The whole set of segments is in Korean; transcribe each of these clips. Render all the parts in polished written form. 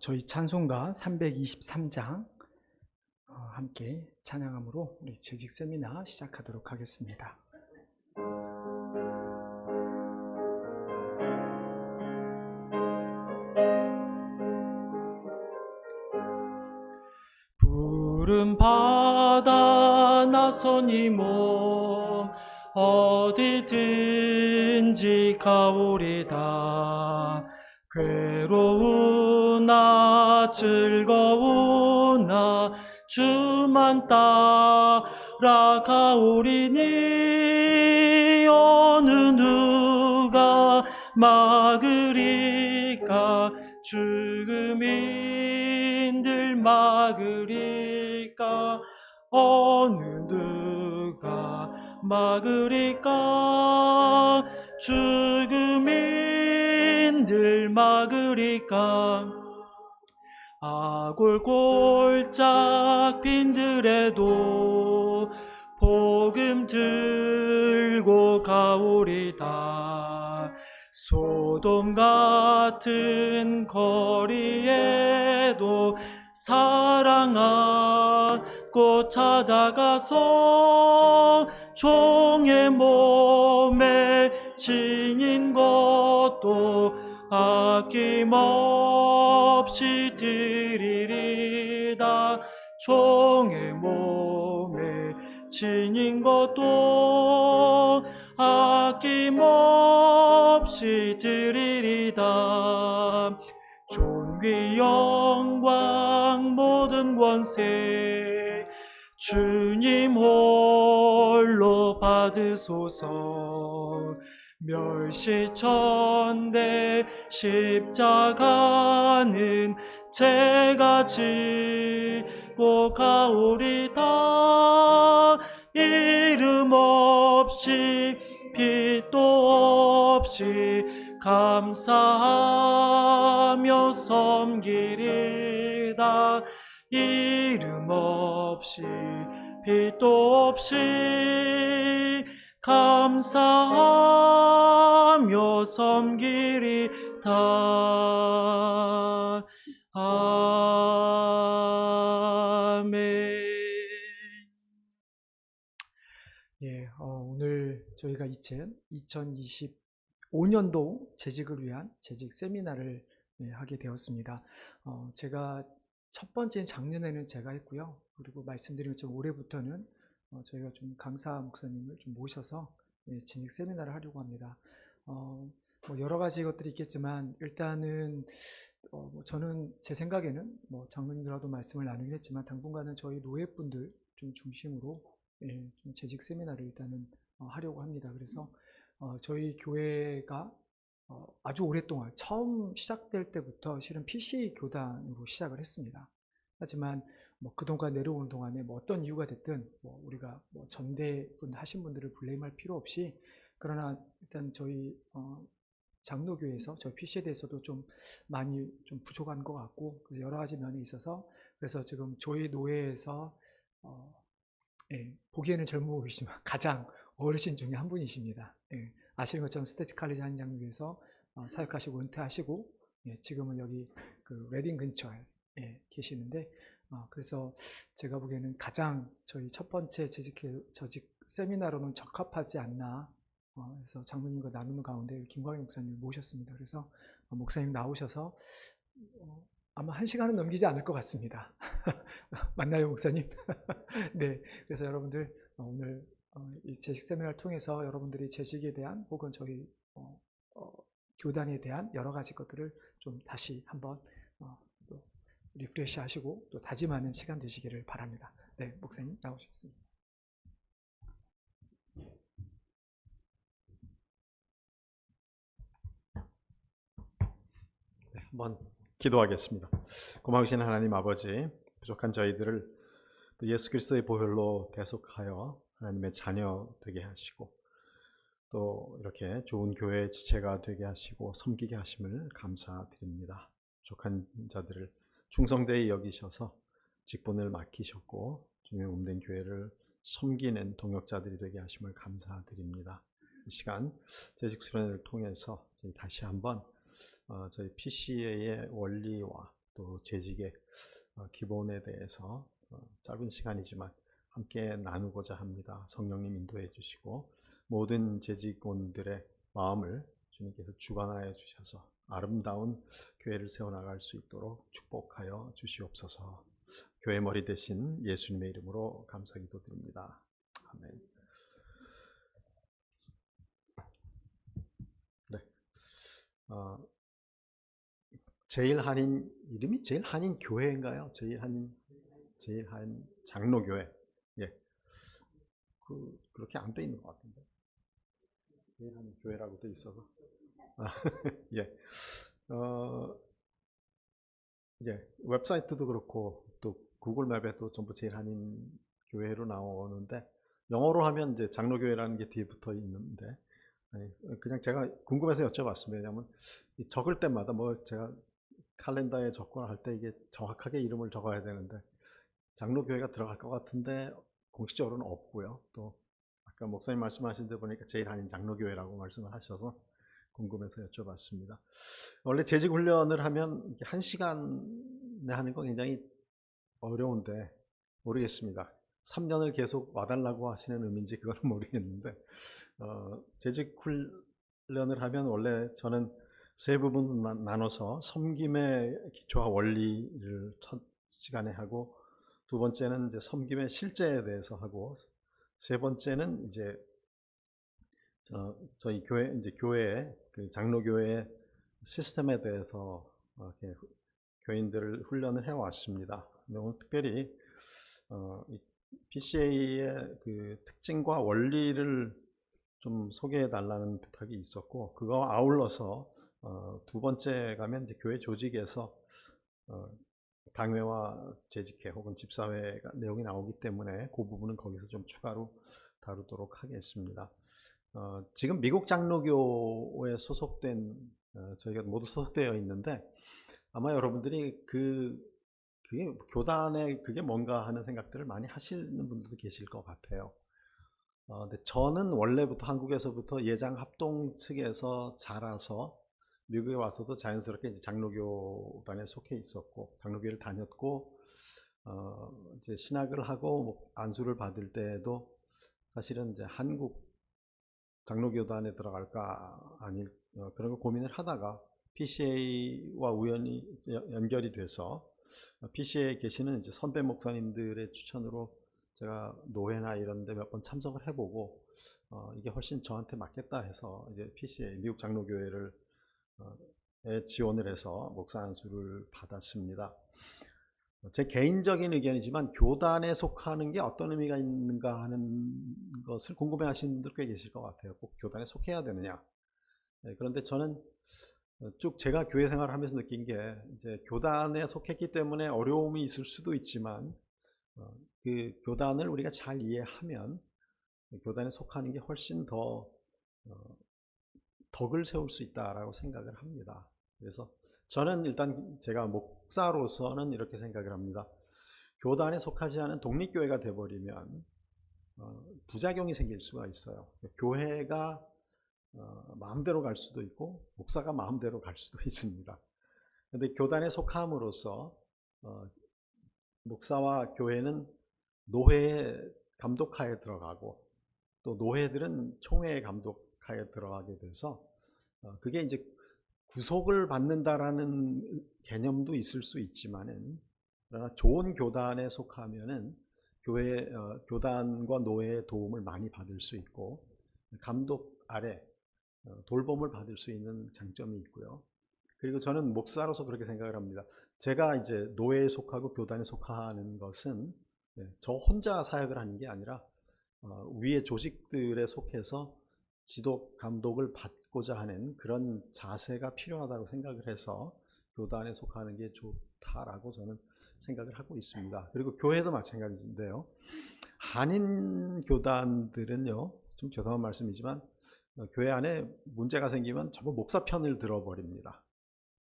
저희 찬송가 323장 함께 찬양함으로 우리 재직 세미나 시작하도록 하겠습니다. 푸른 바다 나서니 몸 어디든지 가오리다. 괴로우나 즐거우나 주만 따라가오리니 어느 누가 막으리까. 죽음인들 막으리까. 어느 누가 막으리까. 죽음인들 막으리까. 아골골짝 빈들에도 복음 들고 가오리다. 소돔 같은 거리에도 사랑하고 찾아가서 종의 몸에 지닌 것도 아낌없이 드리리다. 종의 몸에 지닌 것도 아낌없이 드리리다. 존귀 영광 모든 권세 주님 홀로 받으소서. 멸시천대 십자가는 제가 지고 가오리다. 이름 없이 빛도 없이 감사하며 섬기리다. 이름 없이 빛도 없이 감사하며 섬기리다. 아멘. 오늘 저희가 2025년도 재직을 위한 재직 세미나를 하게 되었습니다. 제가 첫 번째는 작년에는 제가 했고요. 그리고 말씀드린 것처럼 올해부터는 저희가 좀 강사 목사님을 좀 모셔서 진익 세미나를 하려고 합니다. 여러 가지 것들이 있겠지만 일단은 저는 제 생각에는 장로님들하고도 말씀을 나누긴 했지만 당분간은 저희 노예분들 좀 중심으로 좀 재직 세미나를 일단은 하려고 합니다. 그래서 저희 교회가 아주 오랫동안 처음 시작될 때부터 실은 PC 교단으로 시작을 했습니다. 하지만 그동안 내려오는 동안에 어떤 이유가 됐든 우리가 전대분 하신 분들을 블레임할 필요 없이, 그러나 일단 저희 장로교회에서 저희 PC에 대해서도 좀 많이 좀 부족한 것 같고 여러 가지 면이 있어서, 그래서 지금 저희 노회에서 보기에는 젊어 보이지만 가장 어르신 중에 한 분이십니다. 아시는 것처럼 스테치 칼리지 한장로교에서 사역하시고 은퇴하시고 지금은 여기 그 레딩 근처에 계시는데, 그래서 제가 보기에는 가장 저희 첫 번째 재직 세미나로는 적합하지 않나. 그래서 장로님과 나누는 가운데 김광희 목사님을 모셨습니다. 그래서 목사님 나오셔서 아마 1시간은 넘기지 않을 것 같습니다. 맞나요, 목사님? 네, 그래서 여러분들 오늘 이 재직 세미나를 통해서 여러분들이 재직에 대한 혹은 저희 교단에 대한 여러 가지 것들을 좀 다시 한번 또 리프레시 하시고 또 다짐하는 시간 되시기를 바랍니다. 네, 목사님 나오셨습니다. 네, 한번 기도하겠습니다. 고마우신 하나님 아버지, 부족한 저희들을 또 예수 그리스도의 보혈로 대속하여 하나님의 자녀 되게 하시고 또 이렇게 좋은 교회의 지체가 되게 하시고 섬기게 하심을 감사드립니다. 부족한 자들을 충성되이 여기셔서 직분을 맡기셨고 주님의 몸된 교회를 섬기는 동역자들이 되게 하심을 감사드립니다. 이 시간 재직 수련회를 통해서 저희 다시 한번 저희 PCA의 원리와 또 재직의 기본에 대해서 짧은 시간이지만 함께 나누고자 합니다. 성령님 인도해 주시고 모든 재직원들의 마음을 주님께서 주관하여 주셔서 아름다운 교회를 세워나갈 수 있도록 축복하여 주시옵소서. 교회 머리 대신 예수님의 이름으로 감사 기도드립니다. 아멘. 네. 제일한인 이름이 제일한인 교회인가요? 제일한인 장로교회. 예. 그렇게 안 돼 있는 것 같은데. 제일한인 교회라고 돼 있어서. 예. 예. 웹사이트도 그렇고 또 구글 맵에도 전부 제일한인 교회로 나오는데 영어로 하면 이제 장로교회라는 게 뒤에 붙어 있는데 그냥 제가 궁금해서 여쭤봤습니다. 왜냐하면 적을 때마다 뭐 제가 칼렌더에 적거나 할 때 이게 정확하게 이름을 적어야 되는데 장로교회가 들어갈 것 같은데 공식적으로는 없고요. 또 아까 목사님 말씀하신 데 보니까 제일한인 장로교회라고 말씀을 하셔서 궁금해서 여쭤봤습니다. 원래 재직 훈련을 하면 1시간에 하는 건 굉장히 어려운데 모르겠습니다. 3년을 계속 와달라고 하시는 의미인지 그거는 모르겠는데 재직 훈련을 하면 원래 저는 세 부분 나눠서 섬김의 기초와 원리를 첫 시간에 하고 두 번째는 이제 섬김의 실제에 대해서 하고 세 번째는 이제 저희 교회 이제 교회 그 장로교회 시스템에 대해서 이렇게 교인들을 훈련을 해 왔습니다. 오늘 특별히 이 PCA의 그 특징과 원리를 좀 소개해 달라는 부탁이 있었고 그거 아울러서 두 번째 가면 이제 교회 조직에서 당회와 재직회 혹은 집사회가 내용이 나오기 때문에 그 부분은 거기서 좀 추가로 다루도록 하겠습니다. 지금 미국 장로교에 소속된 저희가 모두 소속되어 있는데 아마 여러분들이 그게 교단에 그게 뭔가 하는 생각들을 많이 하시는 분들도 계실 것 같아요. 근데 저는 원래부터 한국에서부터 예장 합동 측에서 자라서 미국에 와서도 자연스럽게 이제 장로교단에 속해 있었고 장로교회를 다녔고 이제 신학을 하고 뭐 안수를 받을 때에도 사실은 이제 한국 장로교단에 들어갈까 아닐 그런 거 고민을 하다가 PCA와 우연히 연결이 돼서 PCA에 계시는 이제 선배 목사님들의 추천으로 제가 노회나 이런 데 몇 번 참석을 해보고 이게 훨씬 저한테 맞겠다 해서 이제 PCA 미국 장로교회를 지원을 해서 목사 안수를 받았습니다. 제 개인적인 의견이지만 교단에 속하는 게 어떤 의미가 있는가 하는 것을 궁금해하시는 분들 꽤 계실 것 같아요. 꼭 교단에 속해야 되느냐. 그런데 저는 쭉 제가 교회 생활을 하면서 느낀 게 이제 교단에 속했기 때문에 어려움이 있을 수도 있지만 그 교단을 우리가 잘 이해하면 교단에 속하는 게 훨씬 더 덕을 세울 수 있다라고 생각을 합니다. 그래서 저는 일단 제가 목사로서는 이렇게 생각을 합니다. 교단에 속하지 않은 독립교회가 돼버리면 부작용이 생길 수가 있어요. 교회가 마음대로 갈 수도 있고 목사가 마음대로 갈 수도 있습니다. 그런데 교단에 속함으로써 목사와 교회는 노회의 감독하에 들어가고 또 노회들은 총회의 감독하에 들어가게 돼서 그게 이제 구속을 받는다라는 개념도 있을 수 있지만은 그러나 좋은 교단에 속하면은 교단과 노회의 도움을 많이 받을 수 있고 감독 아래 돌봄을 받을 수 있는 장점이 있고요. 그리고 저는 목사로서 그렇게 생각을 합니다. 제가 이제 노회에 속하고 교단에 속하는 것은 저 혼자 사역을 하는 게 아니라 위의 조직들에 속해서 지도 감독을 받고자 하는 그런 자세가 필요하다고 생각을 해서 교단에 속하는 게 좋다라고 저는 생각을 하고 있습니다. 그리고 교회도 마찬가지인데요. 한인 교단들은요, 좀 죄송한 말씀이지만 교회 안에 문제가 생기면 전부 목사 편을 들어버립니다.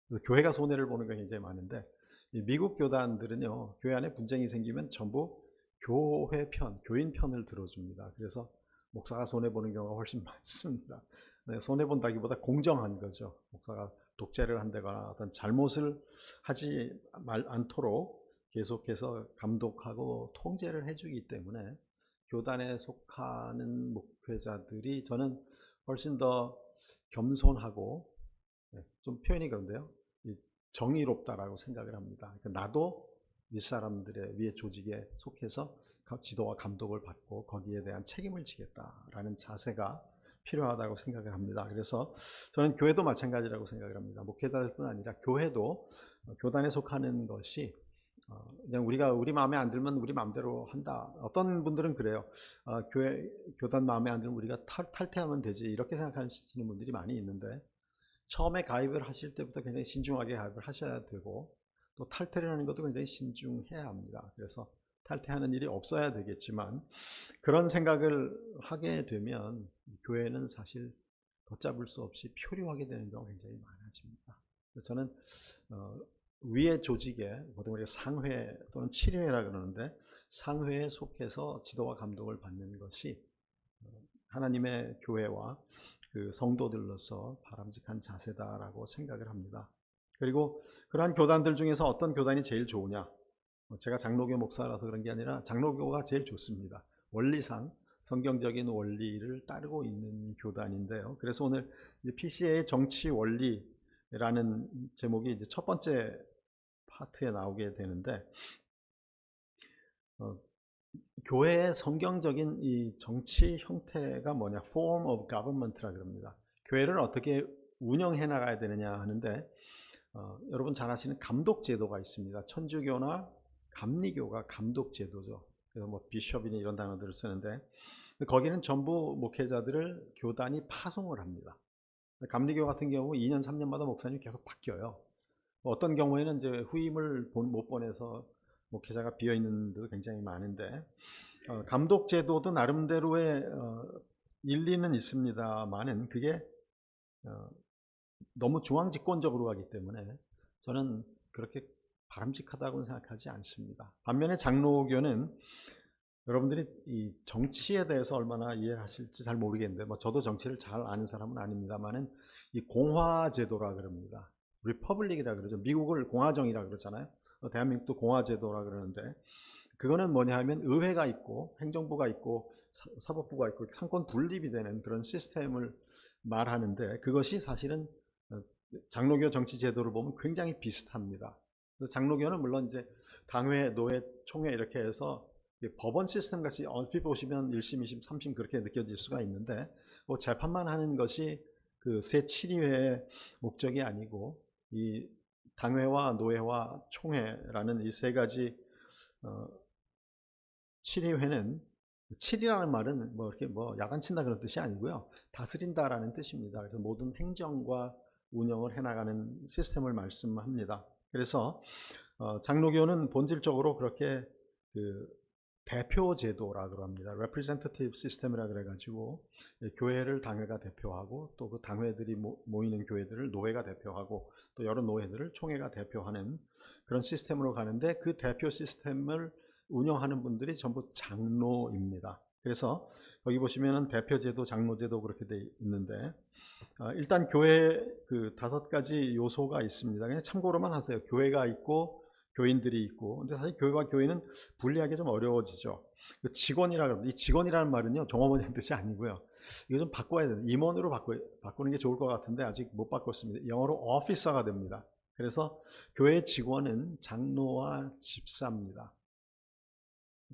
그래서 교회가 손해를 보는 게 굉장히 많은데 미국 교단들은요, 교회 안에 분쟁이 생기면 전부 교회 편, 교인 편을 들어줍니다. 그래서 목사가 손해보는 경우가 훨씬 많습니다. 손해본다기보다 공정한 거죠. 목사가 독재를 한다거나 어떤 잘못을 하지 않도록 계속해서 감독하고 통제를 해주기 때문에 교단에 속하는 목회자들이 저는 훨씬 더 겸손하고, 좀 표현이 그런데요, 정의롭다라고 생각을 합니다. 그러니까 나도 윗사람들의 위의 조직에 속해서 지도와 감독을 받고 거기에 대한 책임을 지겠다라는 자세가 필요하다고 생각을 합니다. 그래서 저는 교회도 마찬가지라고 생각을 합니다. 목회자들뿐 아니라 교회도 교단에 속하는 것이 그냥 우리가 우리 마음에 안 들면 우리 마음대로 한다. 어떤 분들은 그래요. 교단 마음에 안 들면 우리가 탈퇴하면 되지, 이렇게 생각하시는 분들이 많이 있는데, 처음에 가입을 하실 때부터 굉장히 신중하게 가입을 하셔야 되고, 또 탈퇴를 하는 것도 굉장히 신중해야 합니다. 그래서 탈퇴하는 일이 없어야 되겠지만, 그런 생각을 하게 되면 교회는 사실 걷잡을 수 없이 표류하게 되는 경우가 굉장히 많아집니다. 그래서 저는 위의 조직에, 보통 우리가 상회 또는 치료회라 그러는데, 상회에 속해서 지도와 감독을 받는 것이 하나님의 교회와 그 성도들로서 바람직한 자세다라고 생각을 합니다. 그리고 그러한 교단들 중에서 어떤 교단이 제일 좋으냐? 제가 장로교 목사라서 그런 게 아니라 장로교가 제일 좋습니다. 원리상 성경적인 원리를 따르고 있는 교단인데요. 그래서 오늘 PCA의 정치 원리라는 제목이 이제 첫 번째 파트에 나오게 되는데, 교회의 성경적인 이 정치 형태가 뭐냐? Form of Government라 그럽니다. 교회를 어떻게 운영해 나가야 되느냐 하는데, 여러분 잘 아시는 감독 제도가 있습니다. 천주교나 감리교가 감독 제도죠. 그래서 뭐 비숍이나 이런 단어들을 쓰는데, 거기는 전부 목회자들을 교단이 파송을 합니다. 감리교 같은 경우 2년 3년마다 목사님이 계속 바뀌어요. 어떤 경우에는 이제 후임을 못 보내서 목회자가 비어 있는 데도 굉장히 많은데, 감독 제도도 나름대로의 일리는 있습니다만은 그게 너무 중앙 집권적으로 가기 때문에 저는 그렇게 바람직하다고는 생각하지 않습니다. 반면에 장로교는, 여러분들이 이 정치에 대해서 얼마나 이해하실지 잘 모르겠는데, 뭐 저도 정치를 잘 아는 사람은 아닙니다만은 이 공화제도라 그럽니다. 리퍼블릭이라 그러죠. 미국을 공화정이라 그러잖아요. 대한민국도 공화제도라 그러는데, 그거는 뭐냐 하면 의회가 있고 행정부가 있고 사법부가 있고 상권 분립이 되는 그런 시스템을 말하는데, 그것이 사실은 장로교 정치 제도를 보면 굉장히 비슷합니다. 그래서 장로교는 물론 이제 당회, 노회, 총회 이렇게 해서 법원 시스템 같이 얼핏 보시면 1심, 2심, 3심 그렇게 느껴질 수가 있는데, 뭐 재판만 하는 것이 그 새 치리회의 목적이 아니고, 이 당회와 노회와 총회라는 이 세 가지 치리회는, 치리라는 말은 뭐 이렇게 뭐 야단친다 그런 뜻이 아니고요, 다스린다라는 뜻입니다. 그래서 모든 행정과 운영을 해나가는 시스템을 말씀합니다. 그래서 장로교는 본질적으로 그렇게 그 대표 제도라고 합니다. representative system이라 그래가지고 교회를 당회가 대표하고, 또 그 당회들이 모이는 교회들을 노회가 대표하고, 또 여러 노회들을 총회가 대표하는 그런 시스템으로 가는데, 그 대표 시스템을 운영하는 분들이 전부 장로입니다. 그래서 여기 보시면은 대표 제도, 장로 제도 그렇게 돼 있는데, 일단 교회 그 5가지 요소가 있습니다. 그냥 참고로만 하세요. 교회가 있고 교인들이 있고. 근데 사실 교회와 교인은 분리하기 좀 어려워지죠. 직원이라 그럽니다. 이 직원이라는 말은요, 종업원이라는 뜻이 아니고요, 이거 좀 바꿔야 돼요. 임원으로 바꾸는 게 좋을 것 같은데 아직 못 바꿨습니다. 영어로 오피서가 됩니다. 그래서 교회 직원은 장로와 집사입니다.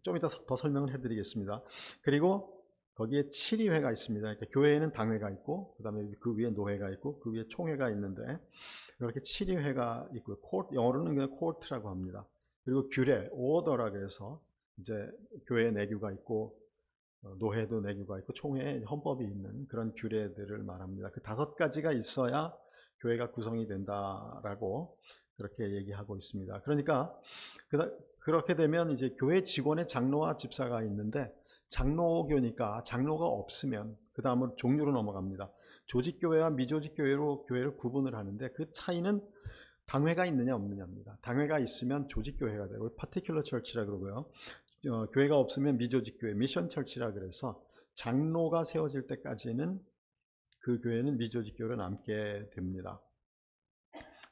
좀 이따 더 설명을 해드리겠습니다. 그리고 거기에 치리회가 있습니다. 그러니까 교회에는 당회가 있고, 그 다음에 그 위에 노회가 있고, 그 위에 총회가 있는데, 이렇게 치리회가 있고요. 영어로는 그냥 코트라고 합니다. 그리고 규례, 오더라 그래서 이제 교회에 내규가 있고, 노회도 내규가 있고, 총회에 헌법이 있는 그런 규례들을 말합니다. 그 5가지가 있어야 교회가 구성이 된다라고 그렇게 얘기하고 있습니다. 그러니까 그렇게 되면 이제 교회 직원의 장로와 집사가 있는데, 장로교니까 장로가 없으면 그 다음으로 종류로 넘어갑니다. 조직교회와 미조직교회로 교회를 구분을 하는데, 그 차이는 당회가 있느냐 없느냐입니다. 당회가 있으면 조직교회가 되고 파티큘러 처치라 그러고요, 교회가 없으면 미조직교회, 미션 처치라 그래서 장로가 세워질 때까지는 그 교회는 미조직교회로 남게 됩니다.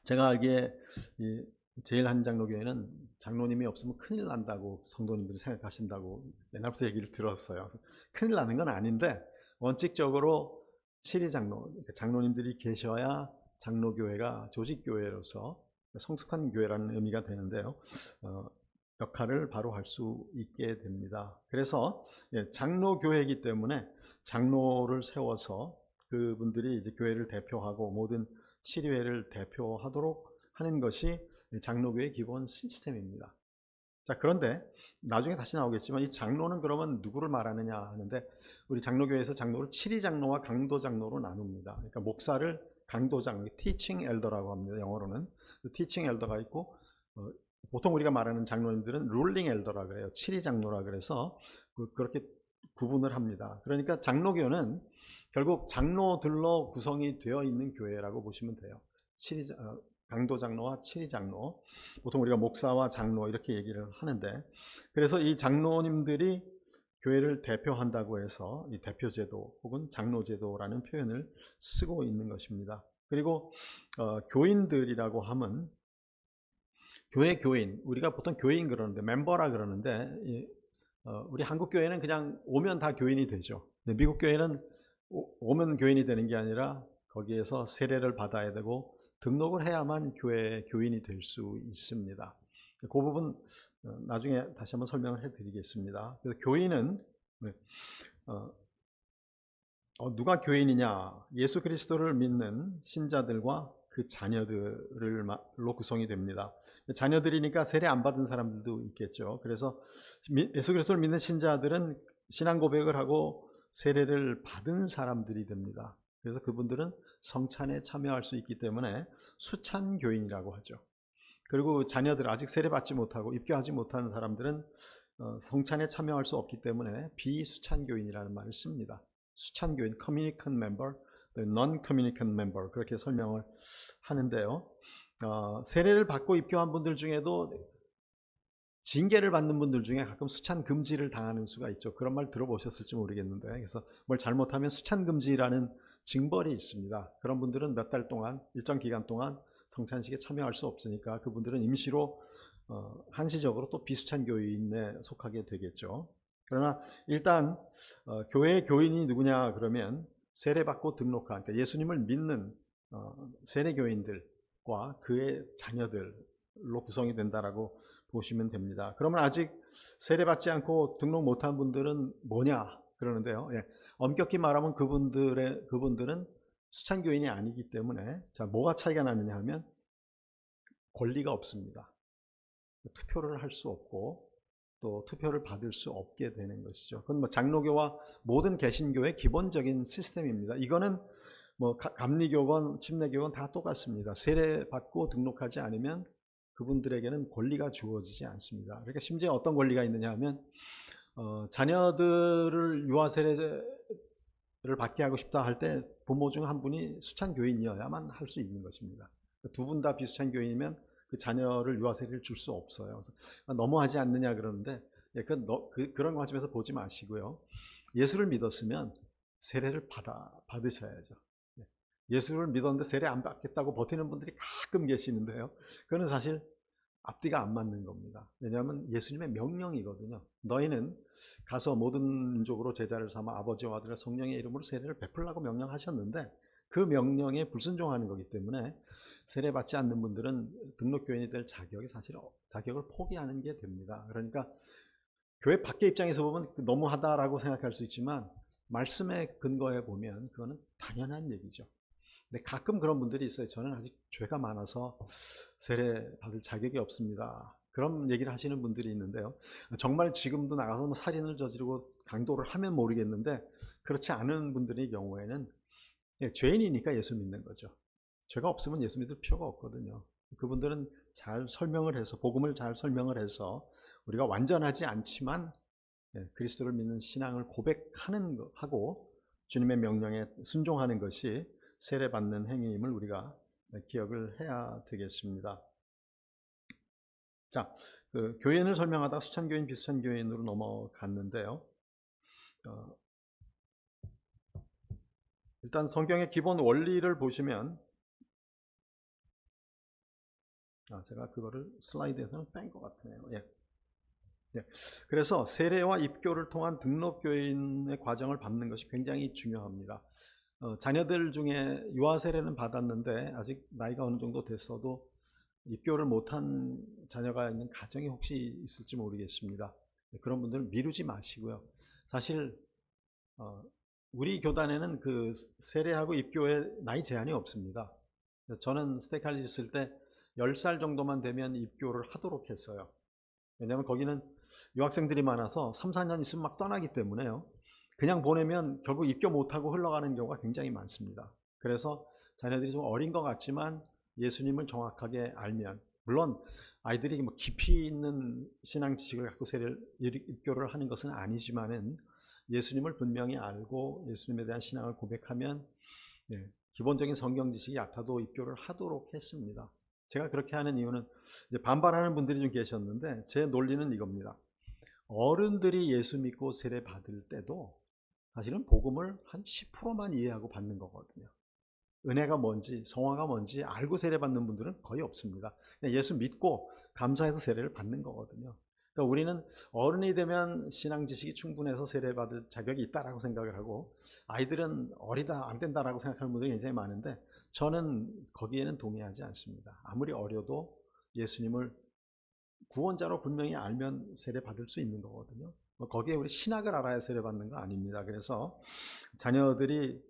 제가 알기에 이 제일 한 장로교회는 장로님이 없으면 큰일 난다고 성도님들이 생각하신다고 옛날부터 얘기를 들었어요. 큰일 나는 건 아닌데 원칙적으로 7위 장로, 그러니까 장로님들이 계셔야 장로교회가 조직교회로서 성숙한 교회라는 의미가 되는데요. 역할을 바로 할 수 있게 됩니다. 그래서 장로교회이기 때문에 장로를 세워서 그분들이 이제 교회를 대표하고 모든 치료회를 대표하도록 하는 것이 장로교의 기본 시스템입니다. 자, 그런데 나중에 다시 나오겠지만 이 장로는 그러면 누구를 말하느냐 하는데 우리 장로교회에서 장로를 7위 장로와 강도 장로로 나눕니다. 그러니까 목사를 강도 장로, teaching elder라고 합니다. 영어로는 teaching elder가 있고 보통 우리가 말하는 장로님들은 ruling elder라 그래요. 7위 장로라 그래서 그렇게 구분을 합니다. 그러니까 장로교는 결국 장로들로 구성이 되어 있는 교회라고 보시면 돼요. 7위, 강도 장로와 7위 장로, 보통 우리가 목사와 장로 이렇게 얘기를 하는데, 그래서 이 장로님들이 교회를 대표한다고 해서 이 대표제도 혹은 장로제도라는 표현을 쓰고 있는 것입니다. 그리고 교인들이라고 하면 교회 교인, 우리가 보통 교인 그러는데 멤버라 그러는데 우리 한국 교회는 그냥 오면 다 교인이 되죠. 근데 미국 교회는 오면 교인이 되는 게 아니라 거기에서 세례를 받아야 되고 등록을 해야만 교회 교인이 될 수 있습니다. 그 부분 나중에 다시 한번 설명을 해드리겠습니다. 그래서 교인은 누가 교인이냐? 예수 그리스도를 믿는 신자들과 그 자녀들로 구성이 됩니다. 자녀들이니까 세례 안 받은 사람들도 있겠죠. 그래서 예수 그리스도를 믿는 신자들은 신앙 고백을 하고 세례를 받은 사람들이 됩니다. 그래서 그분들은 성찬에 참여할 수 있기 때문에 수찬 교인이라고 하죠. 그리고 자녀들 아직 세례 받지 못하고 입교하지 못한 사람들은 성찬에 참여할 수 없기 때문에 비수찬 교인이라는 말을 씁니다. 수찬 교인, communicant member, non-communicant member 그렇게 설명을 하는데요. 세례를 받고 입교한 분들 중에도 징계를 받는 분들 중에 가끔 수찬 금지를 당하는 수가 있죠. 그런 말 들어보셨을지 모르겠는데, 그래서 뭘 잘못하면 수찬 금지라는 징벌이 있습니다. 그런 분들은 몇 달 동안, 일정 기간 동안 성찬식에 참여할 수 없으니까 그분들은 임시로 한시적으로 또 비수찬 교인에 속하게 되겠죠. 그러나 일단 교회의 교인이 누구냐 그러면 세례받고 등록한, 그러니까 예수님을 믿는 세례교인들과 그의 자녀들로 구성이 된다라고 보시면 됩니다. 그러면 아직 세례받지 않고 등록 못한 분들은 뭐냐 그러는데요. 엄격히 말하면 그분들은 수찬교인이 아니기 때문에, 자, 뭐가 차이가 나느냐 하면 권리가 없습니다. 투표를 할 수 없고 또 투표를 받을 수 없게 되는 것이죠. 그건 뭐 장로교와 모든 개신교의 기본적인 시스템입니다. 이거는 뭐 감리교건, 침례교건 다 똑같습니다. 세례 받고 등록하지 않으면 그분들에게는 권리가 주어지지 않습니다. 그러니까 심지어 어떤 권리가 있느냐 하면 자녀들을 유아 세례를 받게 하고 싶다 할 때 부모 중 한 분이 수찬 교인이어야만 할 수 있는 것입니다. 두 분 다 비수찬 교인이면 그 자녀를 유아 세례를 줄 수 없어요. 그래서 너무하지 않느냐 그러는데 그런 관점에서 보지 마시고요. 예수를 믿었으면 세례를 받으셔야죠. 예수를 믿었는데 세례 안 받겠다고 버티는 분들이 가끔 계시는데요. 그거는 사실 앞뒤가 안 맞는 겁니다. 왜냐하면 예수님의 명령이거든요. 너희는 가서 모든 민족으로 제자를 삼아 아버지와 아들과 성령의 이름으로 세례를 베풀라고 명령하셨는데 그 명령에 불순종하는 거기 때문에 세례 받지 않는 분들은 등록교인이 될 자격을 포기하는 게 됩니다. 그러니까 교회 밖의 입장에서 보면 너무하다라고 생각할 수 있지만 말씀에 근거해 보면 그거는 당연한 얘기죠. 근데 가끔 그런 분들이 있어요. 저는 아직 죄가 많아서 세례 받을 자격이 없습니다. 그런 얘기를 하시는 분들이 있는데요. 정말 지금도 나가서 살인을 저지르고 강도를 하면 모르겠는데 그렇지 않은 분들의 경우에는 죄인이니까 예수 믿는 거죠. 죄가 없으면 예수 믿을 필요가 없거든요. 그분들은 잘 설명을 해서, 복음을 잘 설명을 해서 우리가 완전하지 않지만 그리스도를 믿는 신앙을 고백하고 주님의 명령에 순종하는 것이 세례받는 행위임을 우리가 기억을 해야 되겠습니다. 자, 교인을 설명하다가 수찬교인, 비수찬교인으로 넘어갔는데요. 일단 성경의 기본 원리를 보시면 제가 그거를 슬라이드에서는 뺀 것 같네요. 예. 예. 그래서 세례와 입교를 통한 등록교인의 과정을 밟는 것이 굉장히 중요합니다. 자녀들 중에 유아 세례는 받았는데 아직 나이가 어느 정도 됐어도 입교를 못한 자녀가 있는 가정이 혹시 있을지 모르겠습니다. 그런 분들은 미루지 마시고요. 사실 우리 교단에는 그 세례하고 입교에 나이 제한이 없습니다. 저는 스테이칼리 있을 때 10살 정도만 되면 입교를 하도록 했어요. 왜냐하면 거기는 유학생들이 많아서 3, 4년 있으면 막 떠나기 때문에요. 그냥 보내면 결국 입교 못하고 흘러가는 경우가 굉장히 많습니다. 그래서 자녀들이 좀 어린 것 같지만 예수님을 정확하게 알면, 물론 아이들이 뭐 깊이 있는 신앙 지식을 갖고 입교를 하는 것은 아니지만은 예수님을 분명히 알고 예수님에 대한 신앙을 고백하면 기본적인 성경 지식이 얕아도 입교를 하도록 했습니다. 제가 그렇게 하는 이유는 이제 반발하는 분들이 좀 계셨는데 제 논리는 이겁니다. 어른들이 예수 믿고 세례 받을 때도 사실은 복음을 한 10%만 이해하고 받는 거거든요. 은혜가 뭔지 성화가 뭔지 알고 세례 받는 분들은 거의 없습니다. 그냥 예수 믿고 감사해서 세례를 받는 거거든요. 그러니까 우리는 어른이 되면 신앙 지식이 충분해서 세례 받을 자격이 있다라고 생각을 하고 아이들은 어리다 안 된다라고 생각하는 분들이 굉장히 많은데 저는 거기에는 동의하지 않습니다. 아무리 어려도 예수님을 구원자로 분명히 알면 세례 받을 수 있는 거거든요. 거기에 우리 신학을 알아야 세례 받는 거 아닙니다. 그래서 자녀들이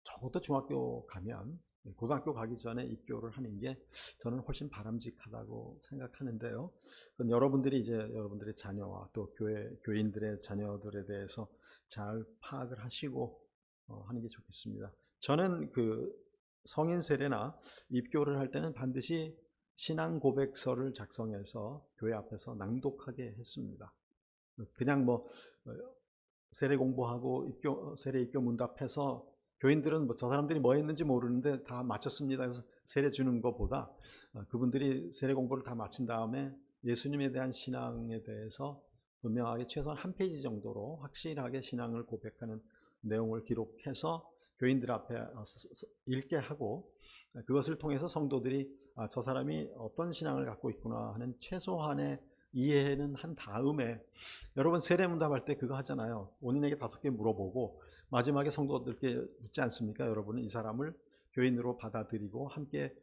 적어도 중학교 가면 고등학교 가기 전에 입교를 하는 게 저는 훨씬 바람직하다고 생각하는데요. 그건 여러분들의 자녀와 또 교인들의 자녀들에 대해서 잘 파악을 하시고 하는 게 좋겠습니다. 저는 그 성인 세례나 입교를 할 때는 반드시 신앙 고백서를 작성해서 교회 앞에서 낭독하게 했습니다. 그냥 뭐 세례 공부하고 세례 입교 문답해서 교인들은 저 사람들이 뭐 했는지 모르는데 다 마쳤습니다. 그래서 세례 주는 것보다 그분들이 세례 공부를 다 마친 다음에 예수님에 대한 신앙에 대해서 분명하게 최소한 한 페이지 정도로 확실하게 신앙을 고백하는 내용을 기록해서 교인들 앞에 읽게 하고 그것을 통해서 성도들이 저 사람이 어떤 신앙을 갖고 있구나 하는 최소한의 이해는 한 다음에 여러분 세례문답할 때 그거 하잖아요. 본인에게 5개 물어보고 마지막에 성도들께 묻지 않습니까? 여러분은 이 사람을 교인으로 받아들이고 함께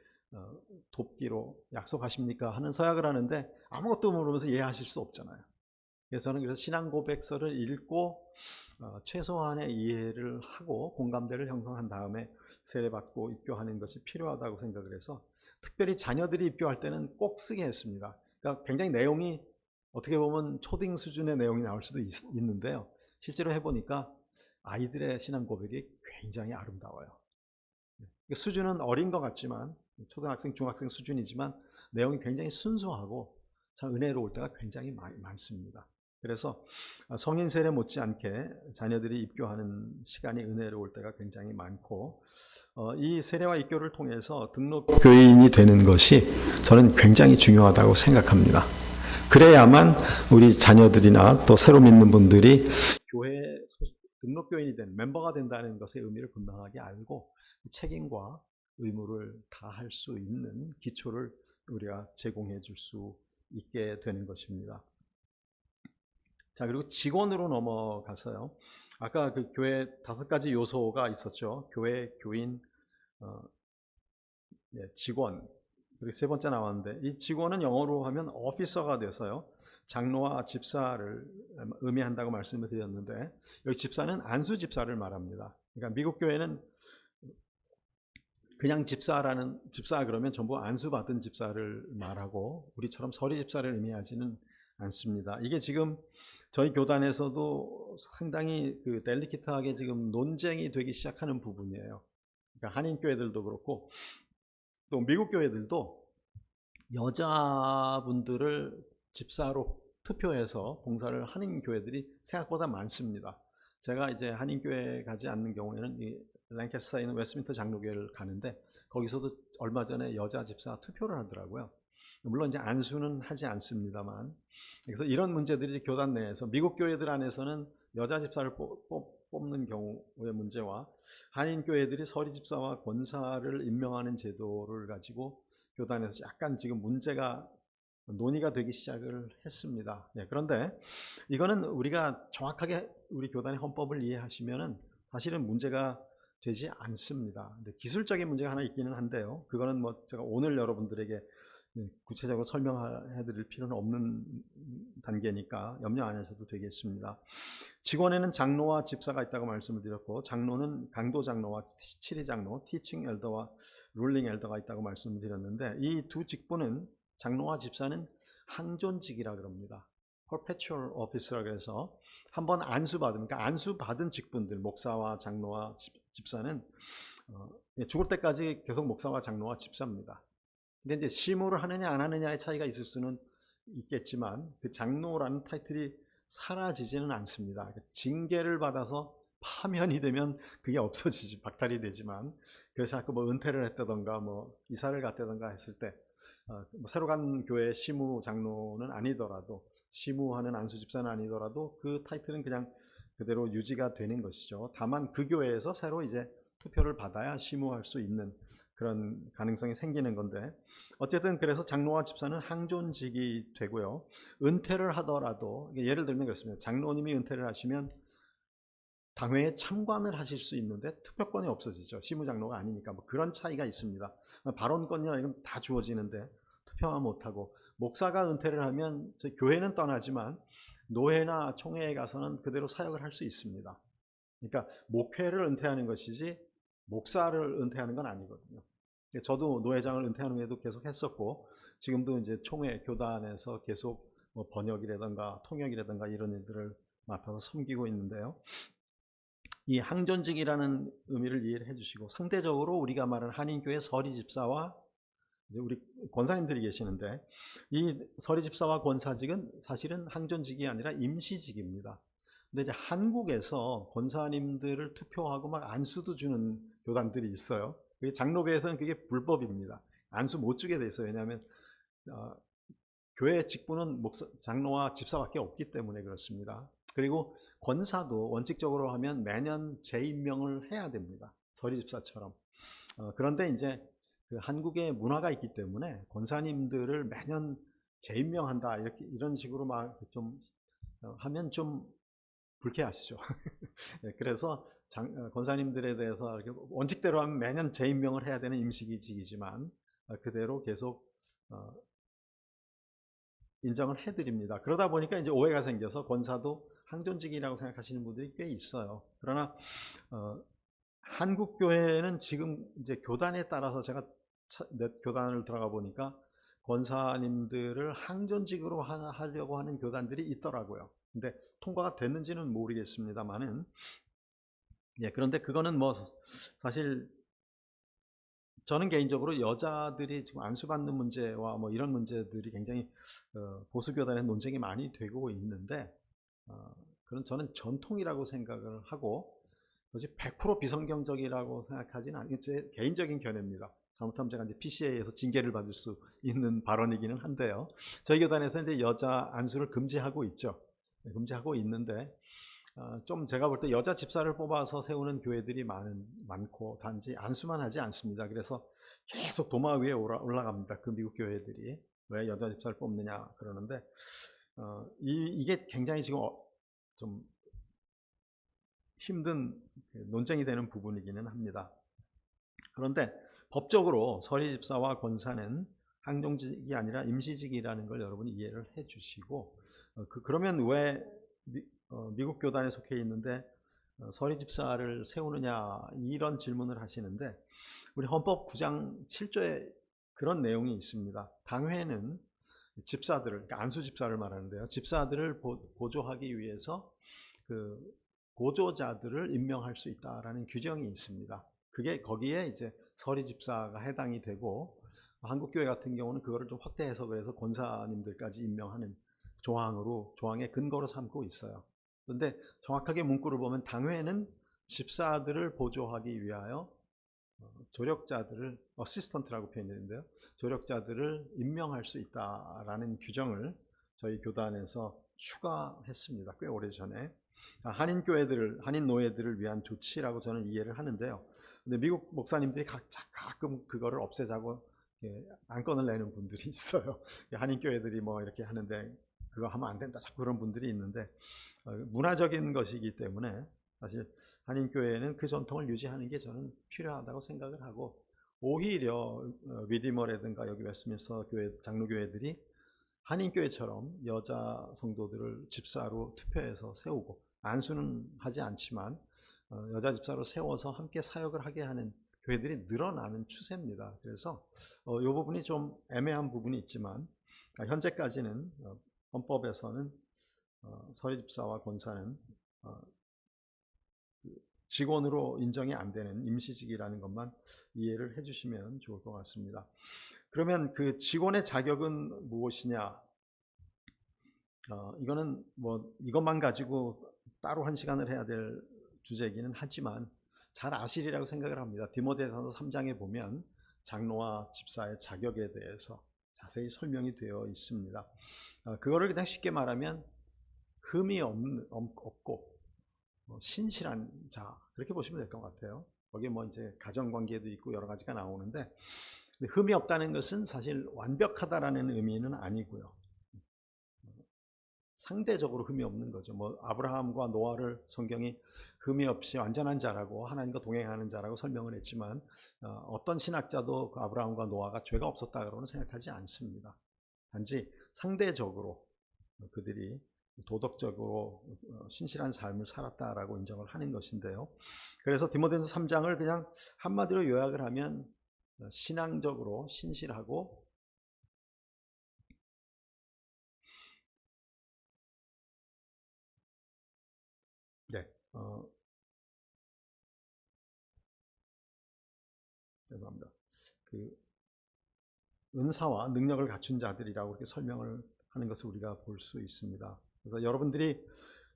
돕기로 약속하십니까? 하는 서약을 하는데 아무것도 모르면서 이해하실 수 없잖아요. 그래서 저는 신앙 고백서를 읽고 최소한의 이해를 하고 공감대를 형성한 다음에 세례받고 입교하는 것이 필요하다고 생각을 해서 특별히 자녀들이 입교할 때는 꼭 쓰게 했습니다. 그러니까 굉장히 내용이 어떻게 보면 초딩 수준의 내용이 나올 수도 있는데요. 실제로 해보니까 아이들의 신앙 고백이 굉장히 아름다워요. 수준은 어린 것 같지만 초등학생, 중학생 수준이지만 내용이 굉장히 순수하고 참 은혜로울 때가 굉장히 많습니다. 그래서 성인 세례 못지않게 자녀들이 입교하는 시간이 은혜로울 때가 굉장히 많고 이 세례와 입교를 통해서 등록 교인이 되는 것이 저는 굉장히 중요하다고 생각합니다. 그래야만 우리 자녀들이나 또 새로 믿는 분들이 교회 등록 교인이 된 멤버가 된다는 것의 의미를 분명하게 알고 책임과 의무를 다할 수 있는 기초를 우리가 제공해 줄 수 있게 되는 것입니다. 자, 그리고 직원으로 넘어가서요. 아까 그 교회 5가지 요소가 있었죠. 교회, 교인, 직원. 그리고 3번째 나왔는데 이 직원은 영어로 하면 오피서가 돼서요. 장로와 집사를 의미한다고 말씀을 드렸는데 여기 집사는 안수 집사를 말합니다. 그러니까 미국 교회는 그냥 집사 그러면 전부 안수 받은 집사를 말하고 우리처럼 서리 집사를 의미하지는 않습니다. 이게 지금 저희 교단에서도 상당히 그 델리키트하게 지금 논쟁이 되기 시작하는 부분이에요. 그러니까 한인 교회들도 그렇고 또 미국 교회들도 여자분들을 집사로 투표해서 봉사를 하는 교회들이 생각보다 많습니다. 제가 이제 한인교회 가지 않는 경우에는 이 랭캐스터에 있는 웨스트민스터 장로교회를 가는데 거기서도 얼마 전에 여자 집사 투표를 하더라고요. 물론 이제 안수는 하지 않습니다만 그래서 이런 문제들이 교단 내에서 미국 교회들 안에서는 여자 집사를 뽑는 경우의 문제와 한인 교회들이 서리 집사와 권사를 임명하는 제도를 가지고 교단에서 약간 지금 문제가 논의가 되기 시작을 했습니다. 그런데 이거는 우리가 정확하게 우리 교단의 헌법을 이해하시면은 사실은 문제가 되지 않습니다. 근데 기술적인 문제가 하나 있기는 한데요. 그거는 뭐 제가 오늘 여러분들에게 구체적으로 설명해 드릴 필요는 없는 단계니까 염려 안 하셔도 되겠습니다. 직원에는 장로와 집사가 있다고 말씀을 드렸고, 장로는 강도 장로와 치리 장로, 티칭 엘더와 룰링 엘더가 있다고 말씀을 드렸는데, 이 두 직분은, 장로와 집사는 항존직이라 그럽니다. perpetual office라고 해서 한번 안수받은, 그러니까 안수받은 직분들, 목사와 장로와 집사는 죽을 때까지 계속 목사와 장로와 집사입니다. 근데 이제 시무를 하느냐 안 하느냐의 차이가 있을 수는 있겠지만, 그 장로라는 타이틀이 사라지지는 않습니다. 징계를 받아서 파면이 되면 그게 없어지지, 박탈이 되지만, 그래서 자꾸 뭐 은퇴를 했다던가 뭐 이사를 갔다던가 했을 때 뭐 새로 간 교회 시무 장로는 아니더라도, 시무하는 안수 집사는 아니더라도 그 타이틀은 그냥 그대로 유지가 되는 것이죠. 다만 그 교회에서 새로 이제 투표를 받아야 시무할 수 있는 그런 가능성이 생기는 건데, 어쨌든 그래서 장로와 집사는 항존직이 되고요. 은퇴를 하더라도, 예를 들면 그렇습니다. 장로님이 은퇴를 하시면 당회에 참관을 하실 수 있는데 투표권이 없어지죠. 시무장로가 아니니까. 뭐 그런 차이가 있습니다. 발언권이나 이건 다 주어지는데 투표만 못하고, 목사가 은퇴를 하면 교회는 떠나지만 노회나 총회에 가서는 그대로 사역을 할 수 있습니다. 그러니까 목회를 은퇴하는 것이지 목사를 은퇴하는 건 아니거든요. 저도 노회장을 은퇴하는 후에도 계속 했었고, 지금도 이제 총회 교단에서 계속 뭐 번역이라든가 통역이라든가 이런 일들을 맡아서 섬기고 있는데요. 이 항존직이라는 의미를 이해를 해주시고, 상대적으로 우리가 말하는 한인교회 서리집사와 이제 우리 권사님들이 계시는데, 이 서리집사와 권사직은 사실은 항존직이 아니라 임시직입니다. 근데 이제 한국에서 권사님들을 투표하고 막 안수도 주는 교단들이 있어요. 장로교에서는 그게 불법입니다. 안수 못 주게 돼 있어요. 왜냐하면 교회 직분은 장로와 집사밖에 없기 때문에 그렇습니다. 그리고 권사도 원칙적으로 하면 매년 재임명을 해야 됩니다. 서리집사처럼. 그런데 이제 그 한국의 문화가 있기 때문에 권사님들을 매년 재임명한다, 이런 식으로 막 좀 하면 좀 불쾌하시죠. 그래서 권사님들에 대해서 이렇게 원칙대로 하면 매년 재임명을 해야 되는 임시직이지만 그대로 계속 인정을 해드립니다. 그러다 보니까 이제 오해가 생겨서 권사도 항존직이라고 생각하시는 분들이 꽤 있어요. 그러나 한국 교회는 지금 이제 교단에 따라서, 제가 몇 교단을 들어가 보니까 권사님들을 항존직으로 하려고 하는 교단들이 있더라고요. 근데 통과가 됐는지는 모르겠습니다만은, 그런데 그거는 뭐 사실 저는 개인적으로 여자들이 지금 안수받는 문제와 뭐 이런 문제들이 굉장히 보수 교단에 논쟁이 많이 되고 있는데, 그런 저는 전통이라고 생각을 하고, 100% 비성경적이라고 생각하지는 않아요. 제 개인적인 견해입니다. 잘못하면 제가 이제 PCA에서 징계를 받을 수 있는 발언이기는 한데요. 저희 교단에서 이제 여자 안수를 금지하고 있죠. 금지하고 있는데, 좀 제가 볼 때 여자 집사를 뽑아서 세우는 교회들이 많고, 단지 안수만 하지 않습니다. 그래서 계속 도마 위에 올라갑니다. 그 미국 교회들이 왜 여자 집사를 뽑느냐 그러는데, 이게 굉장히 지금 좀 힘든 논쟁이 되는 부분이기는 합니다. 그런데 법적으로 서리집사와 권사는 항존직이 아니라 임시직이라는 걸 여러분이 이해를 해 주시고, 그러면 왜 미국 교단에 속해 있는데 서리집사를 세우느냐, 이런 질문을 하시는데, 우리 헌법 9장 7조에 그런 내용이 있습니다. 당회는 집사들을, 그러니까 안수 집사를 말하는데요, 집사들을 보조하기 위해서 그 보조자들을 임명할 수 있다라는 규정이 있습니다. 그게 거기에 이제 서리집사가 해당이 되고, 한국교회 같은 경우는 그거를 좀 확대 해석을 해서 권사님들까지 임명하는 조항의 근거로 삼고 있어요. 그런데 정확하게 문구를 보면 당회는 집사들을 보조하기 위하여 조력자들을, 어시스턴트라고 표현되는데요, 조력자들을 임명할 수 있다라는 규정을 저희 교단에서 추가했습니다. 꽤 오래전에. 한인 노예들을 위한 조치라고 저는 이해를 하는데요. 근데 미국 목사님들이 가끔 그거를 없애자고 안건을 내는 분들이 있어요. 한인교회들이 뭐 이렇게 하는데 그거 하면 안 된다, 자꾸 그런 분들이 있는데, 문화적인 것이기 때문에 사실 한인교회는 그 전통을 유지하는 게 저는 필요하다고 생각을 하고, 오히려 리디머라든가 여기 웨스트민스터 교회 장로교회들이 한인교회처럼 여자 성도들을 집사로 투표해서 세우고, 안수는 하지 않지만 여자 집사로 세워서 함께 사역을 하게 하는 교회들이 늘어나는 추세입니다. 그래서 이 부분이 좀 애매한 부분이 있지만, 현재까지는 헌법에서는 서리집사와 권사는 직원으로 인정이 안 되는 임시직이라는 것만 이해를 해주시면 좋을 것 같습니다. 그러면 그 직원의 자격은 무엇이냐? 이거는 뭐 이것만 가지고 따로 한 시간을 해야 될 주제이기는 하지만 잘 아시리라고 생각을 합니다. 디모데전서 3장에 보면 장로와 집사의 자격에 대해서 자세히 설명이 되어 있습니다. 그거를 그냥 쉽게 말하면 흠이 없고 신실한 자, 그렇게 보시면 될 것 같아요. 거기에 뭐 이제 가정관계도 있고 여러 가지가 나오는데, 흠이 없다는 것은 사실 완벽하다라는 의미는 아니고요. 상대적으로 흠이 없는 거죠. 뭐 아브라함과 노아를 성경이 흠이 없이 완전한 자라고 하나님과 동행하는 자라고 설명을 했지만, 어떤 신학자도 그 아브라함과 노아가 죄가 없었다고는 생각하지 않습니다. 단지 상대적으로 그들이 도덕적으로 신실한 삶을 살았다라고 인정을 하는 것인데요. 그래서 디모데전서 3장을 그냥 한마디로 요약을 하면 신앙적으로 신실하고 죄송합니다. 그 은사와 능력을 갖춘 자들이라고 이렇게 설명을 하는 것을 우리가 볼 수 있습니다. 그래서 여러분들이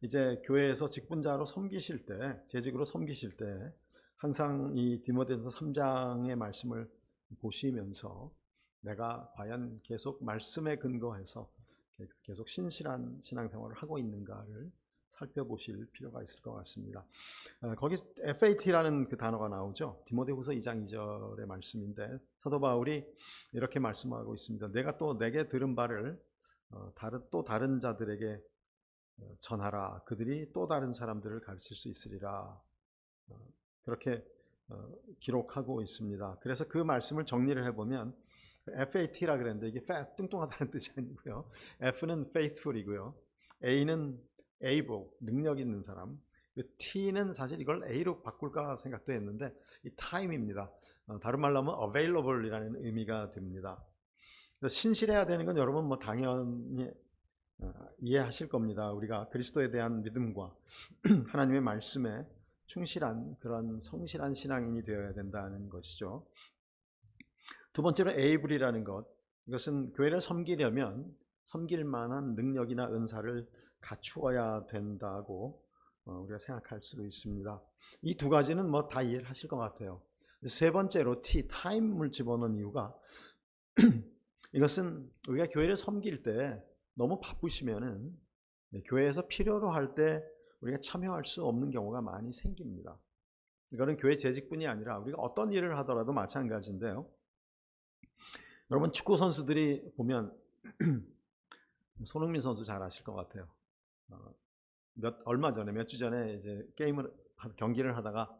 이제 교회에서 직분자로 섬기실 때, 재직으로 섬기실 때 항상 이 디모데전서 3장의 말씀을 보시면서 내가 과연 계속 말씀에 근거해서 계속 신실한 신앙생활을 하고 있는가를 살펴보실 필요가 있을 것 같습니다. 거기 FAT라는 그 단어가 나오죠. 디모데후서 2장 2절의 말씀인데, 사도 바울이 이렇게 말씀하고 있습니다. 내가 또 내게 들은 바를 또 다른 자들에게 전하라. 그들이 또 다른 사람들을 가르칠 수 있으리라. 그렇게 기록하고 있습니다. 그래서 그 말씀을 정리를 해보면 FAT라 그랬는데 이게 뚱뚱하다는 뜻이 아니고요. F는 faithful이고요. A는 able, 능력 있는 사람. T는 사실 이걸 A로 바꿀까 생각도 했는데 이 time입니다. 다른 말로 하면 available이라는 의미가 됩니다. 신실해야 되는 건 여러분 뭐 당연히 이해하실 겁니다. 우리가 그리스도에 대한 믿음과 하나님의 말씀에 충실한 그런 성실한 신앙인이 되어야 된다는 것이죠. 두 번째로 able이라는 것, 이것은 교회를 섬기려면 섬길 만한 능력이나 은사를 갖추어야 된다고 우리가 생각할 수 있습니다. 이 두 가지는 뭐 다 이해를 하실 것 같아요. 세 번째로 time을 집어넣은 이유가 이것은 우리가 교회를 섬길 때 너무 바쁘시면은 교회에서 필요로 할 때 우리가 참여할 수 없는 경우가 많이 생깁니다. 이거는 교회 재직뿐이 아니라 우리가 어떤 일을 하더라도 마찬가지인데요. 여러분 축구 선수들이 보면 손흥민 선수 잘 아실 것 같아요. 얼마 전에 몇 주 전에 이제 경기를 하다가